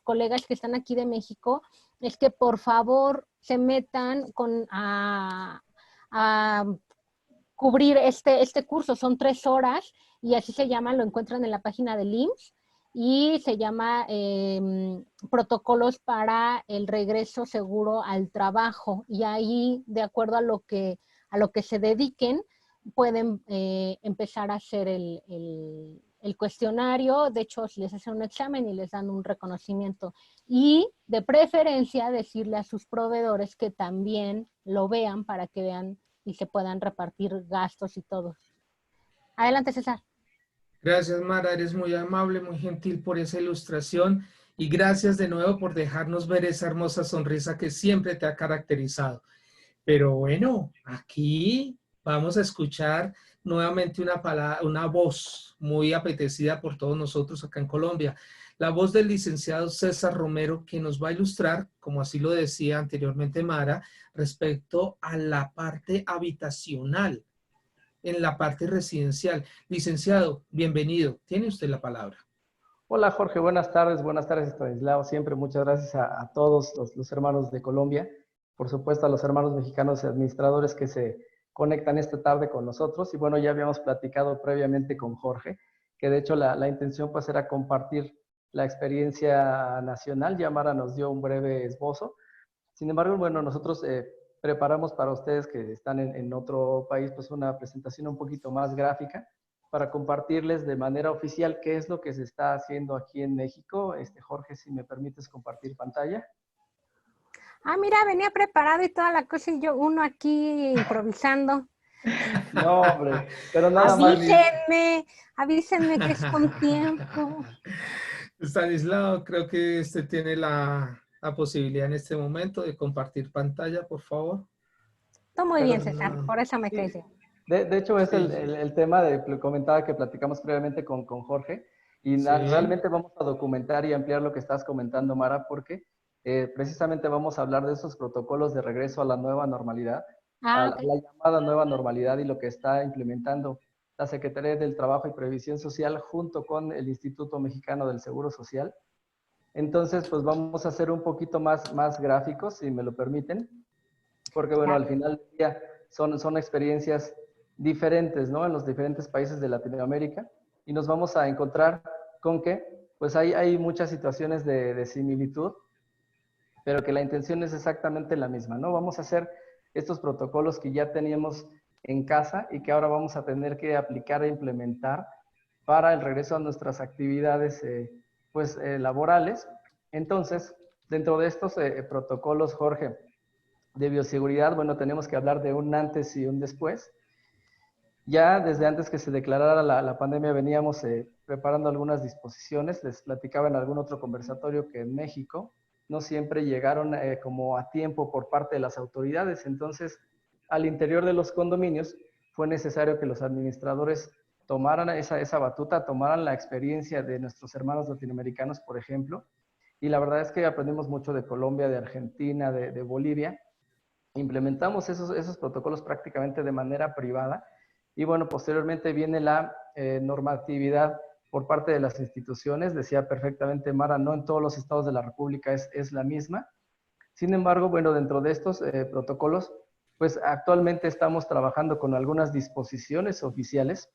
colegas que están aquí de México es que por favor se metan a cubrir este curso. Son 3 horas y así se llama, lo encuentran en la página del IMSS y se llama Protocolos para el regreso seguro al trabajo, y ahí, de acuerdo a lo que se dediquen, pueden empezar a hacer el cuestionario. De hecho, les hacen un examen y les dan un reconocimiento, y de preferencia decirle a sus proveedores que también lo vean para que vean y se puedan repartir gastos y todo. Adelante, César. Gracias, Mara, eres muy amable, muy gentil por esa ilustración, y gracias de nuevo por dejarnos ver esa hermosa sonrisa que siempre te ha caracterizado. Pero bueno, aquí vamos a escuchar nuevamente una voz muy apetecida por todos nosotros acá en Colombia. La voz del licenciado César Romero, que nos va a ilustrar, como así lo decía anteriormente Mara, respecto a la parte habitacional, en la parte residencial. Licenciado, bienvenido. Tiene usted la palabra. Hola Jorge, buenas tardes Estanislao. Siempre muchas gracias a todos los hermanos de Colombia, por supuesto a los hermanos mexicanos administradores que se conectan esta tarde con nosotros. Y bueno, ya habíamos platicado previamente con Jorge, que de hecho la intención pues era compartir la experiencia nacional. Ya Mara nos dio un breve esbozo. Sin embargo, bueno, nosotros preparamos para ustedes que están en otro país pues una presentación un poquito más gráfica, para compartirles de manera oficial qué es lo que se está haciendo aquí en México. Jorge, si me permites compartir pantalla. Ah, mira, venía preparado y toda la cosa, y uno aquí improvisando. No, hombre, pero nada más. Avísenme que es con tiempo. Estanislao, creo que tiene la posibilidad en este momento de compartir pantalla, por favor. Está muy bien, César, por eso me quedé. De hecho, es el tema comentaba que platicamos previamente con Jorge, y realmente vamos a documentar y ampliar lo que estás comentando, Mara, porque precisamente vamos a hablar de esos protocolos de regreso a la nueva normalidad, a la llamada nueva normalidad, y lo que está implementando la Secretaría del Trabajo y Previsión Social junto con el Instituto Mexicano del Seguro Social. Entonces, pues vamos a hacer un poquito más gráficos, si me lo permiten, porque bueno, al final del día son experiencias diferentes, ¿no? En los diferentes países de Latinoamérica, y nos vamos a encontrar con que pues hay muchas situaciones de similitud, pero que la intención es exactamente la misma, ¿no? Vamos a hacer estos protocolos que ya teníamos en casa y que ahora vamos a tener que aplicar e implementar para el regreso a nuestras actividades laborales. Entonces, dentro de estos protocolos, Jorge, de bioseguridad, bueno, tenemos que hablar de un antes y un después. Ya desde antes que se declarara la pandemia veníamos preparando algunas disposiciones. Les platicaba en algún otro conversatorio que en México no siempre llegaron como a tiempo por parte de las autoridades. Entonces, al interior de los condominios fue necesario que los administradores tomaran esa batuta, tomaran la experiencia de nuestros hermanos latinoamericanos, por ejemplo. Y la verdad es que aprendimos mucho de Colombia, de Argentina, de Bolivia. Implementamos esos protocolos prácticamente de manera privada. Y bueno, posteriormente viene la normatividad por parte de las instituciones. Decía perfectamente Mara, no en todos los estados de la República es la misma. Sin embargo, bueno, dentro de estos protocolos, pues actualmente estamos trabajando con algunas disposiciones oficiales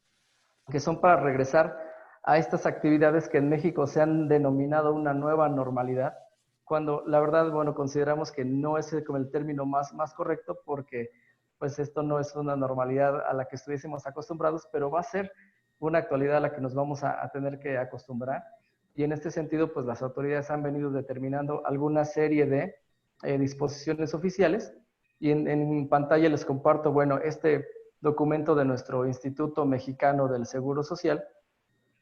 que son para regresar a estas actividades que en México se han denominado una nueva normalidad, cuando la verdad, bueno, consideramos que no es como el término más correcto, porque pues esto no es una normalidad a la que estuviésemos acostumbrados, pero va a ser una actualidad a la que nos vamos a tener que acostumbrar. Y en este sentido, pues las autoridades han venido determinando alguna serie de disposiciones oficiales. Y en pantalla les comparto, bueno, este documento de nuestro Instituto Mexicano del Seguro Social,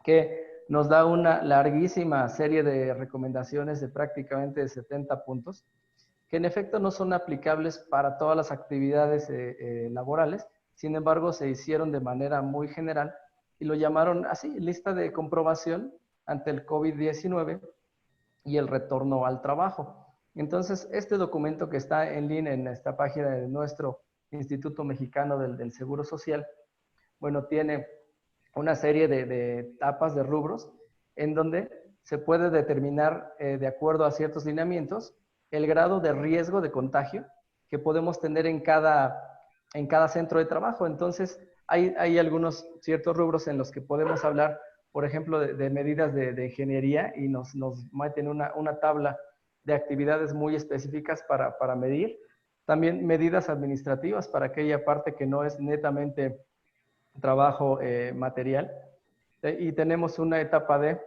que nos da una larguísima serie de recomendaciones de prácticamente 70 puntos, que en efecto no son aplicables para todas las actividades laborales. Sin embargo, se hicieron de manera muy general y lo llamaron así, lista de comprobación ante el COVID-19 y el retorno al trabajo. Entonces, este documento que está en línea en esta página de nuestro Instituto Mexicano del Seguro Social, bueno, tiene una serie de etapas, de rubros, en donde se puede determinar, de acuerdo a ciertos lineamientos, el grado de riesgo de contagio que podemos tener en cada centro de trabajo. Entonces, hay algunos ciertos rubros en los que podemos hablar, por ejemplo, de medidas de ingeniería, y nos meten una tabla de actividades muy específicas para medir. También medidas administrativas para aquella parte que no es netamente trabajo material. Y tenemos una etapa de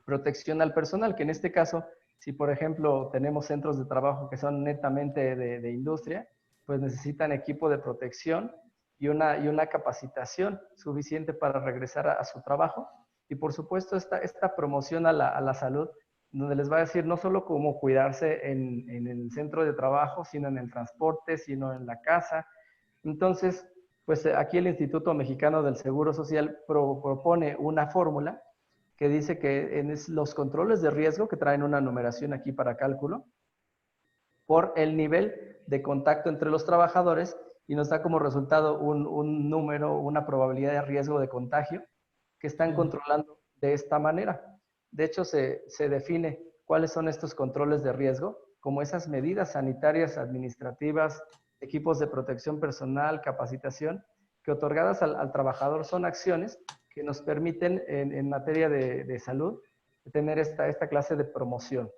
protección al personal, que en este caso, si por ejemplo tenemos centros de trabajo que son netamente de industria, pues necesitan equipo de protección y una capacitación suficiente para regresar a su trabajo. Y por supuesto esta promoción a la salud, donde les va a decir no solo cómo cuidarse en el centro de trabajo, sino en el transporte, sino en la casa. Entonces, pues aquí el Instituto Mexicano del Seguro Social propone una fórmula que dice que en los controles de riesgo, que traen una numeración aquí para cálculo, por el nivel de contacto entre los trabajadores, y nos da como resultado un número, una probabilidad de riesgo de contagio que están controlando de esta manera. De hecho, se define cuáles son estos controles de riesgo, como esas medidas sanitarias, administrativas, equipos de protección personal, capacitación, que otorgadas al trabajador son acciones que nos permiten en materia de salud tener esta clase de promoción.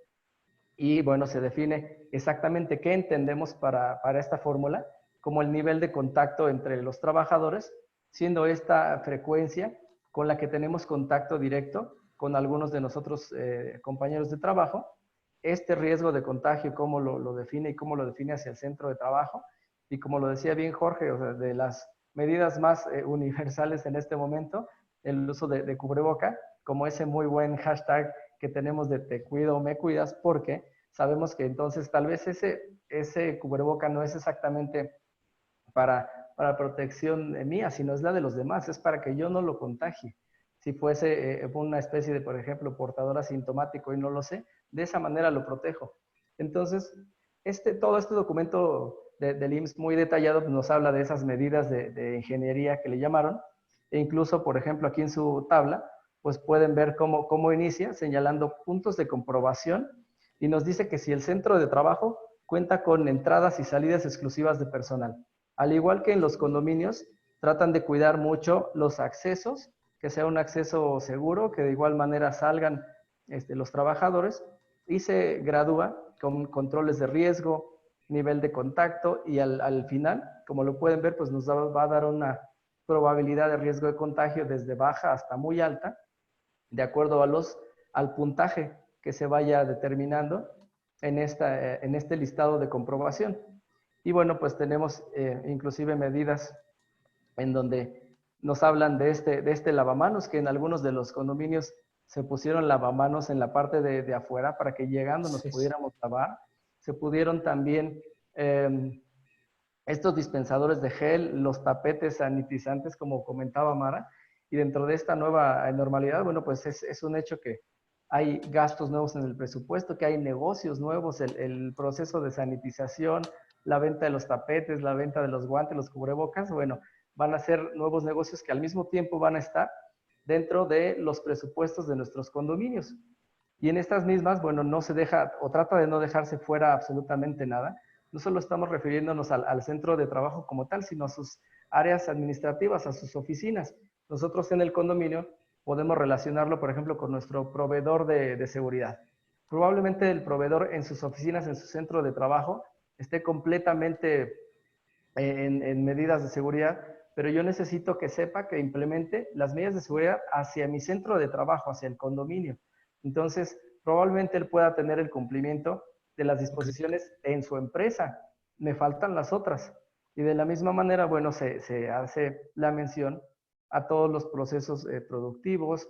Y bueno, se define exactamente qué entendemos para esta fórmula como el nivel de contacto entre los trabajadores, siendo esta frecuencia con la que tenemos contacto directo con algunos de nosotros compañeros de trabajo, este riesgo de contagio, cómo lo define y cómo lo define hacia el centro de trabajo. Y como lo decía bien Jorge, o sea, de las medidas más universales en este momento, el uso de cubreboca, como ese muy buen hashtag que tenemos de te cuido o me cuidas, porque sabemos que entonces tal vez ese cubreboca no es exactamente para protección mía, sino es la de los demás, es para que yo no lo contagie. Si fuese una especie de, por ejemplo, portador asintomático y no lo sé, de esa manera lo protejo. Entonces, todo este documento del IMSS muy detallado nos habla de esas medidas de ingeniería que le llamaron, e incluso, por ejemplo, aquí en su tabla, pues pueden ver cómo inicia, señalando puntos de comprobación, y nos dice que si el centro de trabajo cuenta con entradas y salidas exclusivas de personal. Al igual que en los condominios, tratan de cuidar mucho los accesos, que sea un acceso seguro, que de igual manera salgan los trabajadores, y se gradúa con controles de riesgo, nivel de contacto y al final, como lo pueden ver, pues nos va a dar una probabilidad de riesgo de contagio desde baja hasta muy alta, de acuerdo al puntaje que se vaya determinando en este listado de comprobación. Y bueno, pues tenemos inclusive medidas en donde nos hablan de este lavamanos, que en algunos de los condominios se pusieron lavamanos en la parte de afuera para que llegando nos pudiéramos lavar. Se pudieron también estos dispensadores de gel, los tapetes sanitizantes, como comentaba Mara, y dentro de esta nueva normalidad, bueno, pues es un hecho que hay gastos nuevos en el presupuesto, que hay negocios nuevos, el proceso de sanitización, la venta de los tapetes, la venta de los guantes, los cubrebocas, bueno, van a ser nuevos negocios que al mismo tiempo van a estar dentro de los presupuestos de nuestros condominios. Y en estas mismas, bueno, no se deja o trata de no dejarse fuera absolutamente nada. No solo estamos refiriéndonos al centro de trabajo como tal, sino a sus áreas administrativas, a sus oficinas. Nosotros en el condominio podemos relacionarlo, por ejemplo, con nuestro proveedor de seguridad. Probablemente el proveedor en sus oficinas, en su centro de trabajo, esté completamente en medidas de seguridad, pero yo necesito que sepa que implemente las medidas de seguridad hacia mi centro de trabajo, hacia el condominio. Entonces, probablemente él pueda tener el cumplimiento de las disposiciones en su empresa. Me faltan las otras. Y de la misma manera, bueno, se hace la mención a todos los procesos productivos.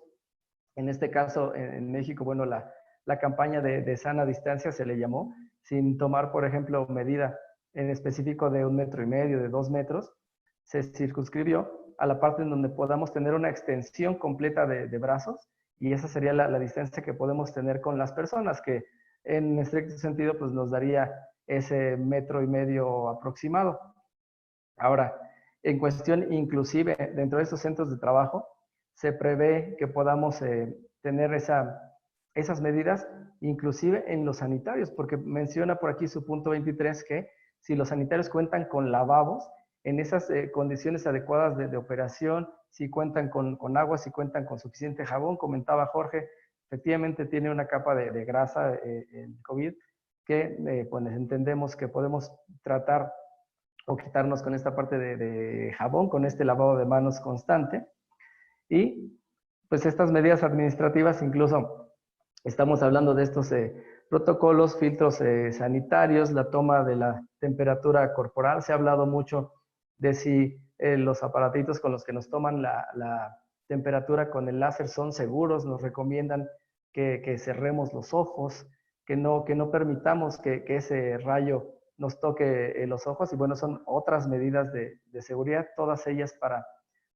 En este caso, en México, bueno, la campaña de sana distancia se le llamó, sin tomar, por ejemplo, medida en específico de 1,5 metros, de 2 metros, se circunscribió a la parte en donde podamos tener una extensión completa de brazos, y esa sería la distancia que podemos tener con las personas, que en estricto sentido pues nos daría ese 1,5 metros aproximado. Ahora, en cuestión inclusive dentro de estos centros de trabajo, se prevé que podamos tener esas medidas inclusive en los sanitarios, porque menciona por aquí su punto 23 que si los sanitarios cuentan con lavabos, en esas condiciones adecuadas de operación, si cuentan con agua, si cuentan con suficiente jabón, comentaba Jorge, efectivamente tiene una capa de grasa el COVID, que pues entendemos que podemos tratar o quitarnos con esta parte de jabón, con este lavado de manos constante. Y pues estas medidas administrativas, incluso estamos hablando de estos protocolos, filtros sanitarios, la toma de la temperatura corporal. Se ha hablado mucho de si los aparatitos con los que nos toman la temperatura con el láser son seguros. Nos recomiendan que cerremos los ojos, que no permitamos que ese rayo nos toque los ojos. Y bueno, son otras medidas de seguridad, todas ellas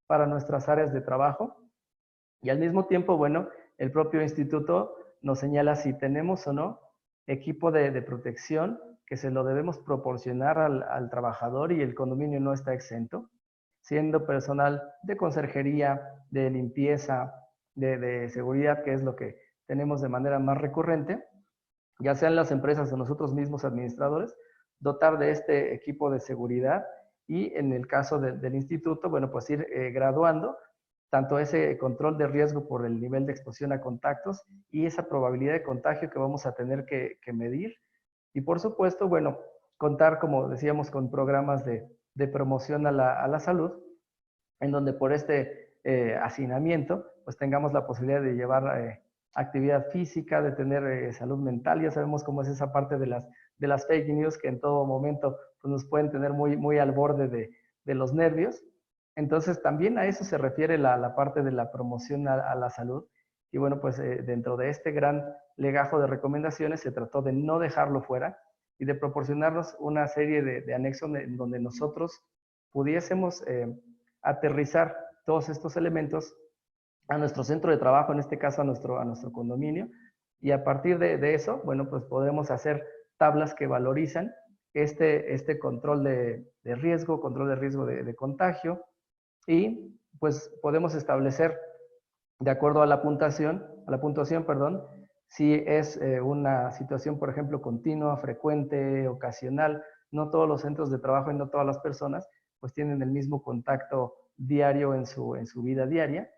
para nuestras áreas de trabajo. Y al mismo tiempo, bueno, el propio instituto nos señala si tenemos o no equipo de protección, que se lo debemos proporcionar al trabajador, y el condominio no está exento, siendo personal de conserjería, de limpieza, de seguridad, que es lo que tenemos de manera más recurrente, ya sean las empresas o nosotros mismos administradores, dotar de este equipo de seguridad, y en el caso del instituto, bueno, pues ir graduando tanto ese control de riesgo por el nivel de exposición a contactos y esa probabilidad de contagio que vamos a tener que medir. Y por supuesto, bueno, contar, como decíamos, con programas de promoción a la salud, en donde por este hacinamiento, pues tengamos la posibilidad de llevar actividad física, de tener salud mental. Ya sabemos cómo es esa parte de las fake news, que en todo momento pues, nos pueden tener muy al borde de los nervios. Entonces, también a eso se refiere la parte de la promoción a la salud. Y bueno, pues dentro de este gran legajo de recomendaciones se trató de no dejarlo fuera y de proporcionarnos una serie de anexos en donde nosotros pudiésemos aterrizar todos estos elementos a nuestro centro de trabajo, en este caso a nuestro condominio, y a partir de eso, bueno, pues podremos hacer tablas que valorizan este control de riesgo, control de riesgo de contagio, y pues podemos establecer, de acuerdo a la puntuación, perdón, si es una situación, por ejemplo, continua, frecuente, ocasional. No todos los centros de trabajo y no todas las personas pues tienen el mismo contacto diario en su vida diaria,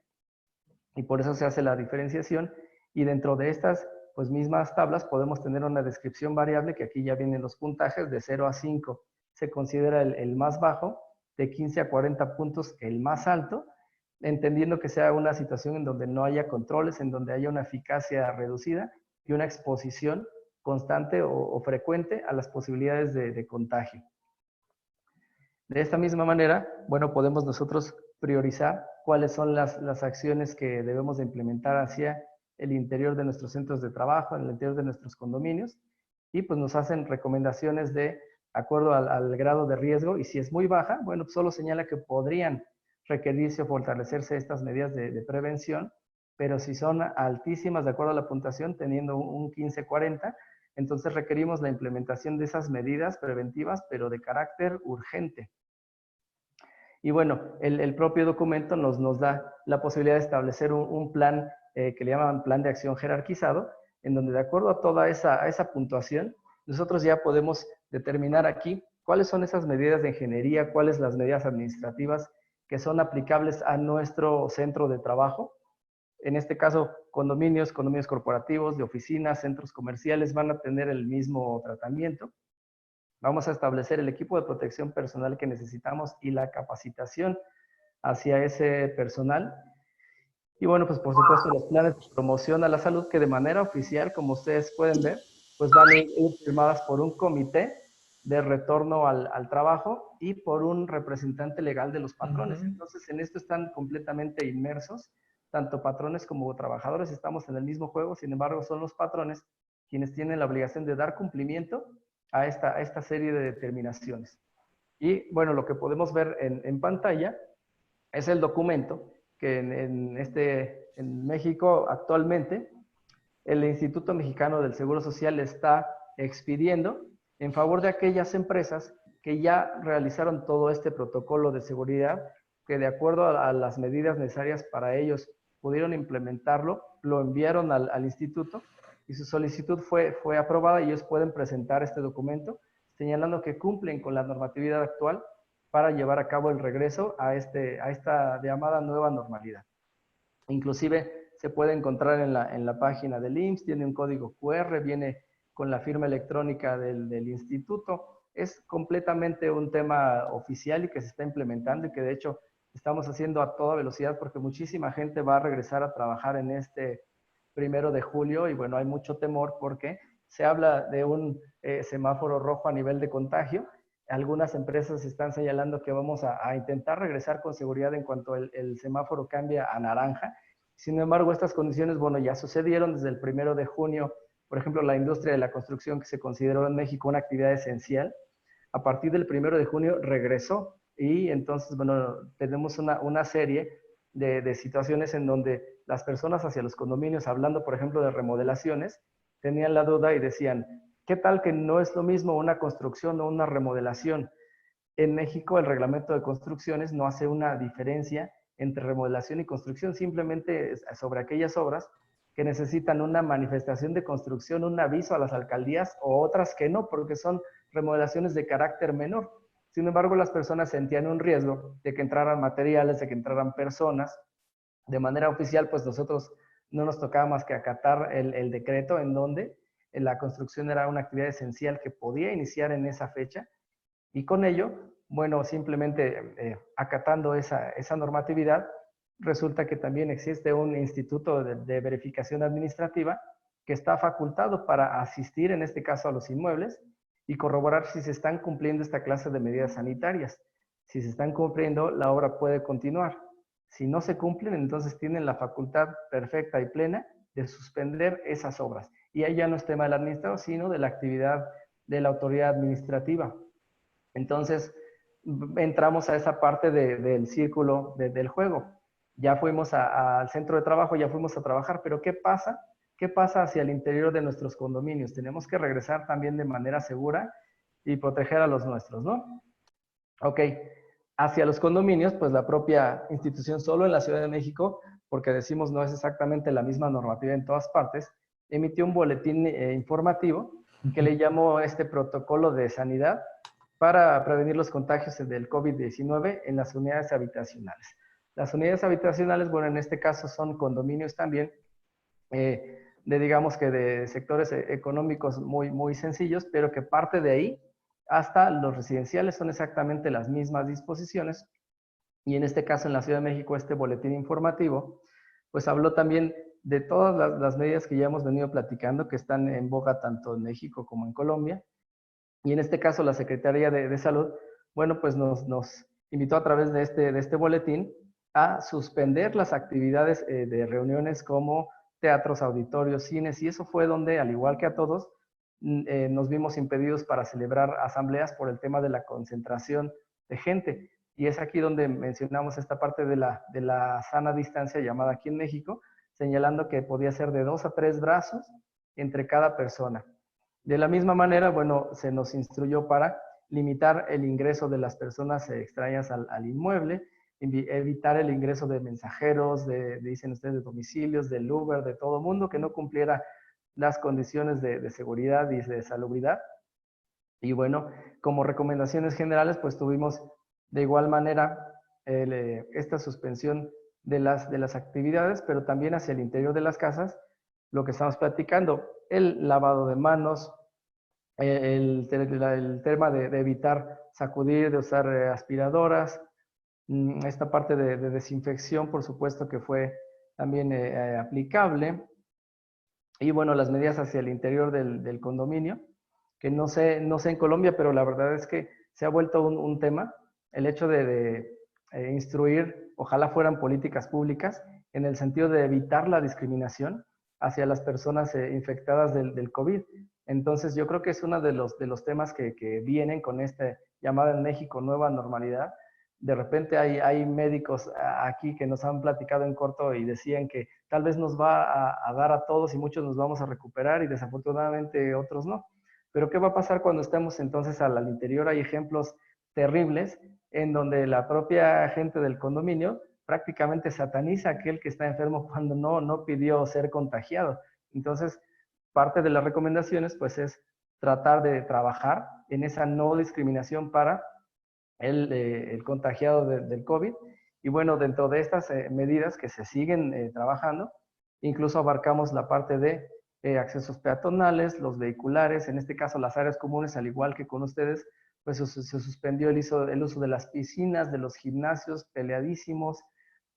y por eso se hace la diferenciación. Y dentro de estas pues mismas tablas, podemos tener una descripción variable, que aquí ya vienen los puntajes, de 0 a 5 se considera el más bajo, de 15 a 40 puntos el más alto, entendiendo que sea una situación en donde no haya controles, en donde haya una eficacia reducida y una exposición constante o frecuente a las posibilidades de contagio. De esta misma manera, bueno, podemos nosotros priorizar cuáles son las acciones que debemos de implementar hacia el interior de nuestros centros de trabajo, en el interior de nuestros condominios, y pues nos hacen recomendaciones de acuerdo al grado de riesgo, y si es muy baja, bueno, pues solo señala que podrían requerirse o fortalecerse estas medidas de prevención, pero si son altísimas de acuerdo a la puntuación, teniendo un 15-40, entonces requerimos la implementación de esas medidas preventivas, pero de carácter urgente. Y bueno, el propio documento nos da la posibilidad de establecer un plan que le llaman plan de acción jerarquizado, en donde de acuerdo a toda esa puntuación, nosotros ya podemos determinar aquí cuáles son esas medidas de ingeniería, cuáles las medidas administrativas que son aplicables a nuestro centro de trabajo. En este caso, condominios corporativos, de oficinas, centros comerciales van a tener el mismo tratamiento. Vamos a establecer el equipo de protección personal que necesitamos y la capacitación hacia ese personal. Y bueno, pues por supuesto los planes de promoción a la salud que de manera oficial, como ustedes pueden ver, pues van a ir firmadas por un comité de retorno al trabajo y por un representante legal de los patrones. Entonces, en esto están completamente inmersos, tanto patrones como trabajadores, estamos en el mismo juego, sin embargo, son los patrones quienes tienen la obligación de dar cumplimiento a esta serie de determinaciones. Y bueno, lo que podemos ver en pantalla es el documento que en México actualmente el Instituto Mexicano del Seguro Social está expidiendo en favor de aquellas empresas que ya realizaron todo este protocolo de seguridad, que de acuerdo a las medidas necesarias para ellos pudieron implementarlo, lo enviaron al instituto y su solicitud fue aprobada y ellos pueden presentar este documento señalando que cumplen con la normatividad actual para llevar a cabo el regreso a esta llamada nueva normalidad. Inclusive se puede encontrar en la página del IMSS, tiene un código QR, viene con la firma electrónica del instituto. Es completamente un tema oficial y que se está implementando y que de hecho estamos haciendo a toda velocidad porque muchísima gente va a regresar a trabajar en este 1 de julio y bueno, hay mucho temor porque se habla de un semáforo rojo a nivel de contagio. Algunas empresas están señalando que vamos a intentar regresar con seguridad en cuanto el semáforo cambia a naranja. Sin embargo, estas condiciones, bueno, ya sucedieron desde el 1 de junio. Por ejemplo, la industria de la construcción, que se consideró en México una actividad esencial, a partir del 1 de junio regresó. Y entonces, bueno, tenemos una serie de situaciones en donde las personas hacia los condominios, hablando, por ejemplo, de remodelaciones, tenían la duda y decían, ¿qué tal que no es lo mismo una construcción o una remodelación? En México, el reglamento de construcciones no hace una diferencia entre remodelación y construcción, simplemente sobre aquellas obras que necesitan una manifestación de construcción, un aviso a las alcaldías o otras que no, porque son remodelaciones de carácter menor. Sin embargo, las personas sentían un riesgo de que entraran materiales, de que entraran personas. De manera oficial, pues nosotros no nos tocaba más que acatar el decreto en donde la construcción era una actividad esencial que podía iniciar en esa fecha y con ello, bueno, simplemente acatando esa normatividad, resulta que también existe un instituto de verificación administrativa que está facultado para asistir, en este caso, a los inmuebles y corroborar si se están cumpliendo esta clase de medidas sanitarias. Si se están cumpliendo, la obra puede continuar. Si no se cumplen, entonces tienen la facultad perfecta y plena de suspender esas obras. Y ahí ya no es tema del administrador, sino de la actividad de la autoridad administrativa. Entonces, entramos a esa parte del círculo del juego. Ya fuimos al centro de trabajo, ya fuimos a trabajar, pero ¿qué pasa? ¿Qué pasa hacia el interior de nuestros condominios? Tenemos que regresar también de manera segura y proteger a los nuestros, ¿no? Ok, hacia los condominios, pues la propia institución solo en la Ciudad de México, porque decimos no es exactamente la misma normativa en todas partes, emitió un boletín informativo que le llamó este protocolo de sanidad para prevenir los contagios del COVID-19 en las unidades habitacionales. Las unidades habitacionales, bueno, en este caso son condominios también, digamos que de sectores económicos muy sencillos, pero que parte de ahí hasta los residenciales son exactamente las mismas disposiciones. Y en este caso, en la Ciudad de México, este boletín informativo, pues habló también de todas las medidas que ya hemos venido platicando, que están en boga tanto en México como en Colombia. Y en este caso, la Secretaría de Salud, bueno, pues nos invitó a través de este boletín a suspender las actividades de reuniones como teatros, auditorios, cines, y eso fue donde, al igual que a todos, nos vimos impedidos para celebrar asambleas por el tema de la concentración de gente. Y es aquí donde mencionamos esta parte de la sana distancia llamada aquí en México, señalando que podía ser de 2 a 3 brazos entre cada persona. De la misma manera, bueno, se nos instruyó para limitar el ingreso de las personas extrañas al inmueble, evitar el ingreso de mensajeros, dicen ustedes, de domicilios, del Uber, de todo mundo que no cumpliera las condiciones de seguridad y de salubridad. Y bueno, como recomendaciones generales, pues tuvimos de igual manera esta suspensión de las actividades, pero también hacia el interior de las casas, lo que estamos platicando, el lavado de manos, el tema de evitar sacudir, de usar aspiradoras, esta parte de desinfección, por supuesto que fue también aplicable. Y bueno, las medidas hacia el interior del condominio, que no sé en Colombia, pero la verdad es que se ha vuelto un tema, el hecho de instruir, ojalá fueran políticas públicas, en el sentido de evitar la discriminación hacia las personas infectadas del COVID. Entonces yo creo que es uno de los temas que vienen con esta llamada en México nueva normalidad. De repente hay médicos aquí que nos han platicado en corto y decían que tal vez nos va a dar a todos y muchos nos vamos a recuperar y desafortunadamente otros no. Pero ¿qué va a pasar cuando estemos entonces al interior? Hay ejemplos terribles en donde la propia gente del condominio prácticamente sataniza a aquel que está enfermo cuando no pidió ser contagiado. Entonces, parte de las recomendaciones pues es tratar de trabajar en esa no discriminación para el contagiado del COVID. Y bueno, dentro de estas medidas que se siguen trabajando, incluso abarcamos la parte de accesos peatonales, los vehiculares, en este caso las áreas comunes, al igual que con ustedes, pues se suspendió el uso de las piscinas, de los gimnasios peleadísimos,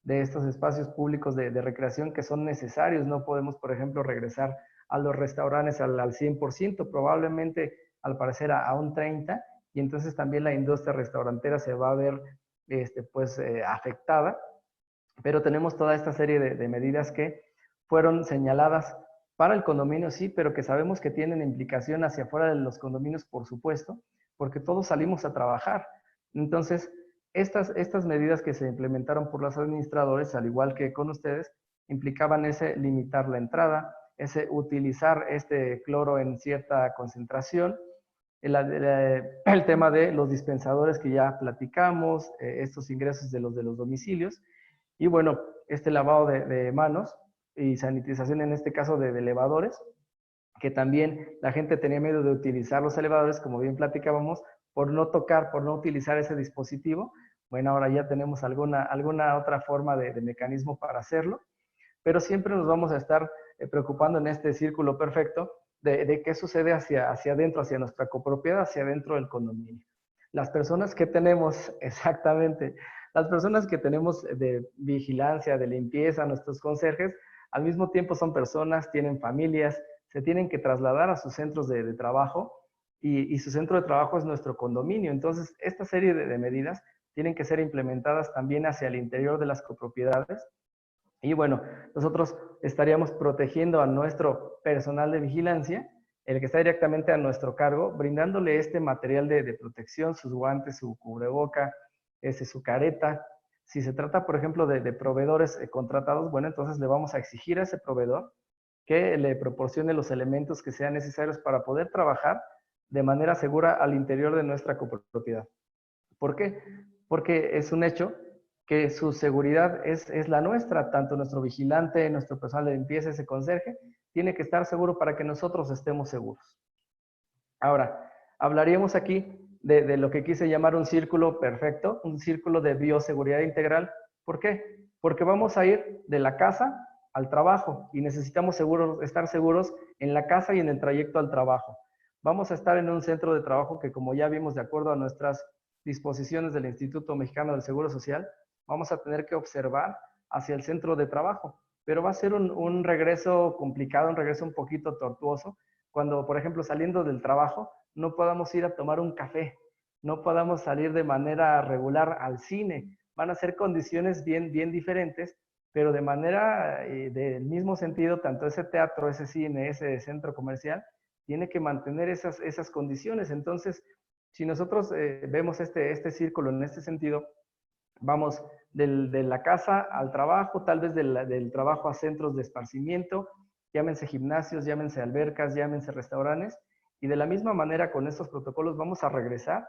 de estos espacios públicos de recreación que son necesarios. No podemos, por ejemplo, regresar a los restaurantes al 100%, probablemente al parecer a un 30%, y entonces también la industria restaurantera se va a ver afectada, pero tenemos toda esta serie de medidas que fueron señaladas para el condominio, sí, pero que sabemos que tienen implicación hacia afuera de los condominios, por supuesto, porque todos salimos a trabajar. Entonces, estas medidas que se implementaron por los administradores, al igual que con ustedes, implicaban ese limitar la entrada, ese utilizar este cloro en cierta concentración, el tema de los dispensadores que ya platicamos, estos ingresos de los domicilios, y bueno, este lavado de manos y sanitización en este caso de elevadores, que también la gente tenía miedo de utilizar los elevadores, como bien platicábamos, por no tocar, por no utilizar ese dispositivo. Bueno, ahora ya tenemos alguna otra forma de mecanismo para hacerlo, pero siempre nos vamos a estar preocupando en este círculo perfecto de qué sucede hacia adentro, hacia nuestra copropiedad, hacia adentro del condominio. Las personas que tenemos, exactamente, las personas que tenemos de vigilancia, de limpieza, nuestros conserjes, al mismo tiempo son personas, tienen familias, se tienen que trasladar a sus centros de trabajo y su centro de trabajo es nuestro condominio. Entonces, esta serie de medidas tienen que ser implementadas también hacia el interior de las copropiedades. Y bueno, nosotros estaríamos protegiendo a nuestro personal de vigilancia, el que está directamente a nuestro cargo, brindándole este material de protección, sus guantes, su cubreboca, su careta. Si se trata, por ejemplo, de proveedores contratados, bueno, entonces le vamos a exigir a ese proveedor que le proporcione los elementos que sean necesarios para poder trabajar de manera segura al interior de nuestra copropiedad. ¿Por qué? Porque es un hecho que su seguridad es la nuestra, tanto nuestro vigilante, nuestro personal de limpieza, ese conserje, tiene que estar seguro para que nosotros estemos seguros. Ahora, hablaríamos aquí de lo que quise llamar un círculo perfecto, un círculo de bioseguridad integral. ¿Por qué? Porque vamos a ir de la casa al trabajo y necesitamos estar seguros en la casa y en el trayecto al trabajo. Vamos a estar en un centro de trabajo que, como ya vimos, de acuerdo a nuestras disposiciones del Instituto Mexicano del Seguro Social, vamos a tener que observar hacia el centro de trabajo, pero va a ser un regreso complicado, un regreso un poquito tortuoso, cuando, por ejemplo, saliendo del trabajo, no podamos ir a tomar un café, no podamos salir de manera regular al cine. Van a ser condiciones bien diferentes, pero de manera, del mismo sentido, tanto ese teatro, ese cine, ese centro comercial, tiene que mantener esas condiciones. Entonces, si nosotros vemos este círculo en este sentido, vamos de la casa al trabajo, tal vez del trabajo a centros de esparcimiento, llámense gimnasios, llámense albercas, llámense restaurantes, y de la misma manera con estos protocolos vamos a regresar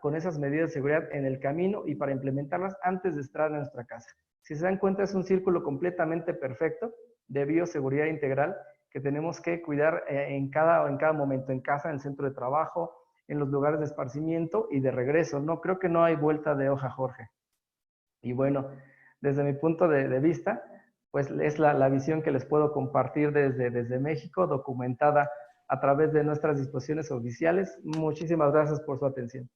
con esas medidas de seguridad en el camino y para implementarlas antes de entrar a nuestra casa. Si se dan cuenta, es un círculo completamente perfecto de bioseguridad integral que tenemos que cuidar en cada momento, en casa, en el centro de trabajo, en los lugares de esparcimiento y de regreso. No, creo que no hay vuelta de hoja, Jorge. Y bueno, desde mi punto de vista, pues es la visión que les puedo compartir desde México, documentada a través de nuestras disposiciones oficiales. Muchísimas gracias por su atención.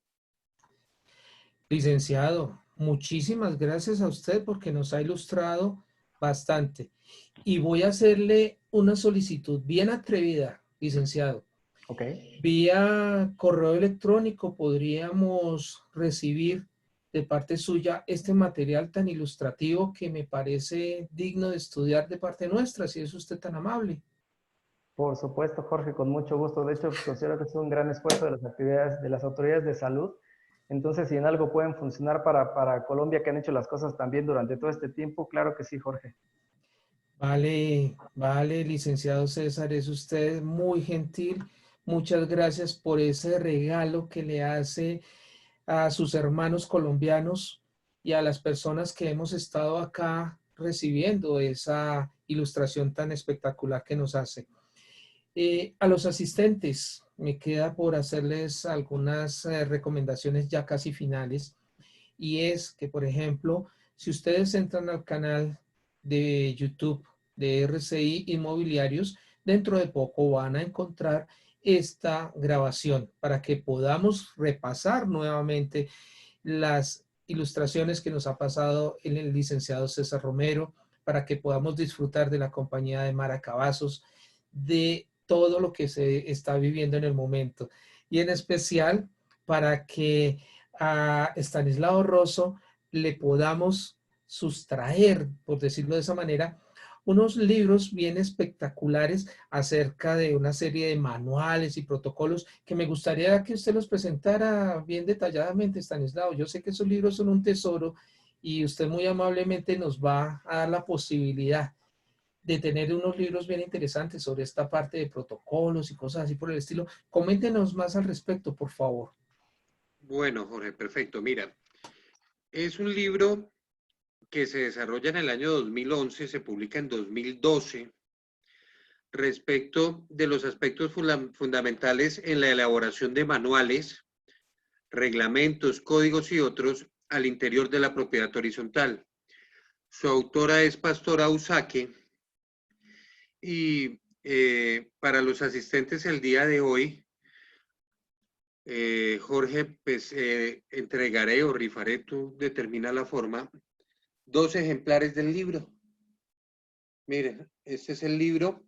Licenciado, muchísimas gracias a usted porque nos ha ilustrado bastante. Y voy a hacerle una solicitud bien atrevida, licenciado. Ok. Vía correo electrónico podríamos recibir de parte suya este material tan ilustrativo que me parece digno de estudiar de parte nuestra, si es usted tan amable. Por supuesto, Jorge, con mucho gusto. De hecho, considero que es un gran esfuerzo de las actividades de las autoridades de salud. Entonces, si en algo pueden funcionar para Colombia, que han hecho las cosas también durante todo este tiempo, claro que sí, Jorge. Vale, licenciado César, es usted muy gentil. Muchas gracias por ese regalo que le hace a sus hermanos colombianos y a las personas que hemos estado acá recibiendo esa ilustración tan espectacular que nos hace. A los asistentes, me queda por hacerles algunas recomendaciones ya casi finales, y es que, por ejemplo, si ustedes entran al canal de YouTube de RCI Inmobiliarios, dentro de poco van a encontrar esta grabación para que podamos repasar nuevamente las ilustraciones que nos ha pasado el licenciado César Romero, para que podamos disfrutar de la compañía de Mara Cavazos, de todo lo que se está viviendo en el momento, y en especial para que a Estanislao Rosso le podamos sustraer, por decirlo de esa manera, unos libros bien espectaculares acerca de una serie de manuales y protocolos que me gustaría que usted los presentara bien detalladamente, Estanislao. Yo sé que esos libros son un tesoro y usted muy amablemente nos va a dar la posibilidad de tener unos libros bien interesantes sobre esta parte de protocolos y cosas así por el estilo. Coméntenos más al respecto, por favor. Bueno, Jorge, perfecto. Mira, es un libro que se desarrolla en el año 2011, se publica en 2012, respecto de los aspectos fundamentales en la elaboración de manuales, reglamentos, códigos y otros al interior de la propiedad horizontal. Su autora es Pastora Usaque, y para los asistentes el día de hoy, Jorge, pues entregaré o rifaré, tú determina la forma, 2 ejemplares del libro. Miren, este es el libro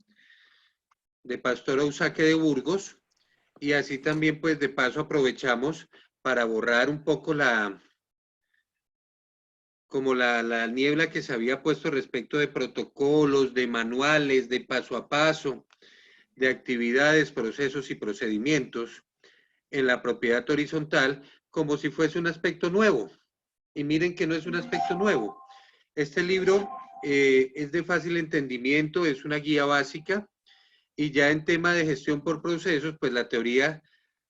de Pastora Usaque de Burgos, y así también pues de paso aprovechamos para borrar un poco la niebla que se había puesto respecto de protocolos, de manuales, de paso a paso, de actividades, procesos y procedimientos en la propiedad horizontal, como si fuese un aspecto nuevo. Y miren que no es un aspecto nuevo. Este libro es de fácil entendimiento, es una guía básica, y ya en tema de gestión por procesos, pues la teoría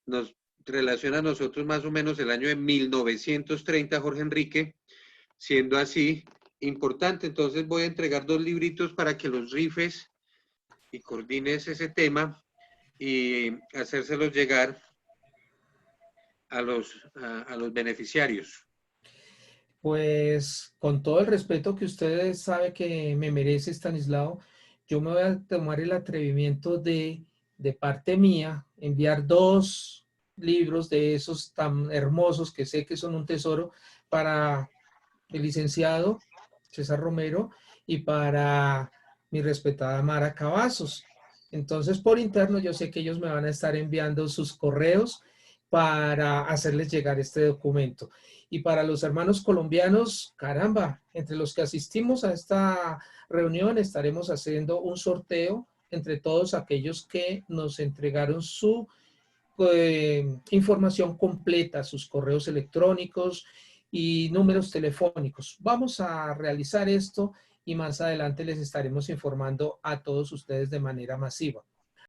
nos relaciona a nosotros más o menos el año de 1930, Jorge Enrique, siendo así importante. Entonces voy a entregar 2 libritos para que los rifes y coordines ese tema y hacérselos llegar a los beneficiarios. Pues con todo el respeto que usted sabe que me merece, Estanislao, yo me voy a tomar el atrevimiento de parte mía, enviar 2 libros de esos tan hermosos que sé que son un tesoro para el licenciado César Romero y para mi respetada Mara Cavazos. Entonces, por interno, yo sé que ellos me van a estar enviando sus correos para hacerles llegar este documento. Y para los hermanos colombianos, caramba, entre los que asistimos a esta reunión estaremos haciendo un sorteo entre todos aquellos que nos entregaron su información completa, sus correos electrónicos y números telefónicos. Vamos a realizar esto y más adelante les estaremos informando a todos ustedes de manera masiva.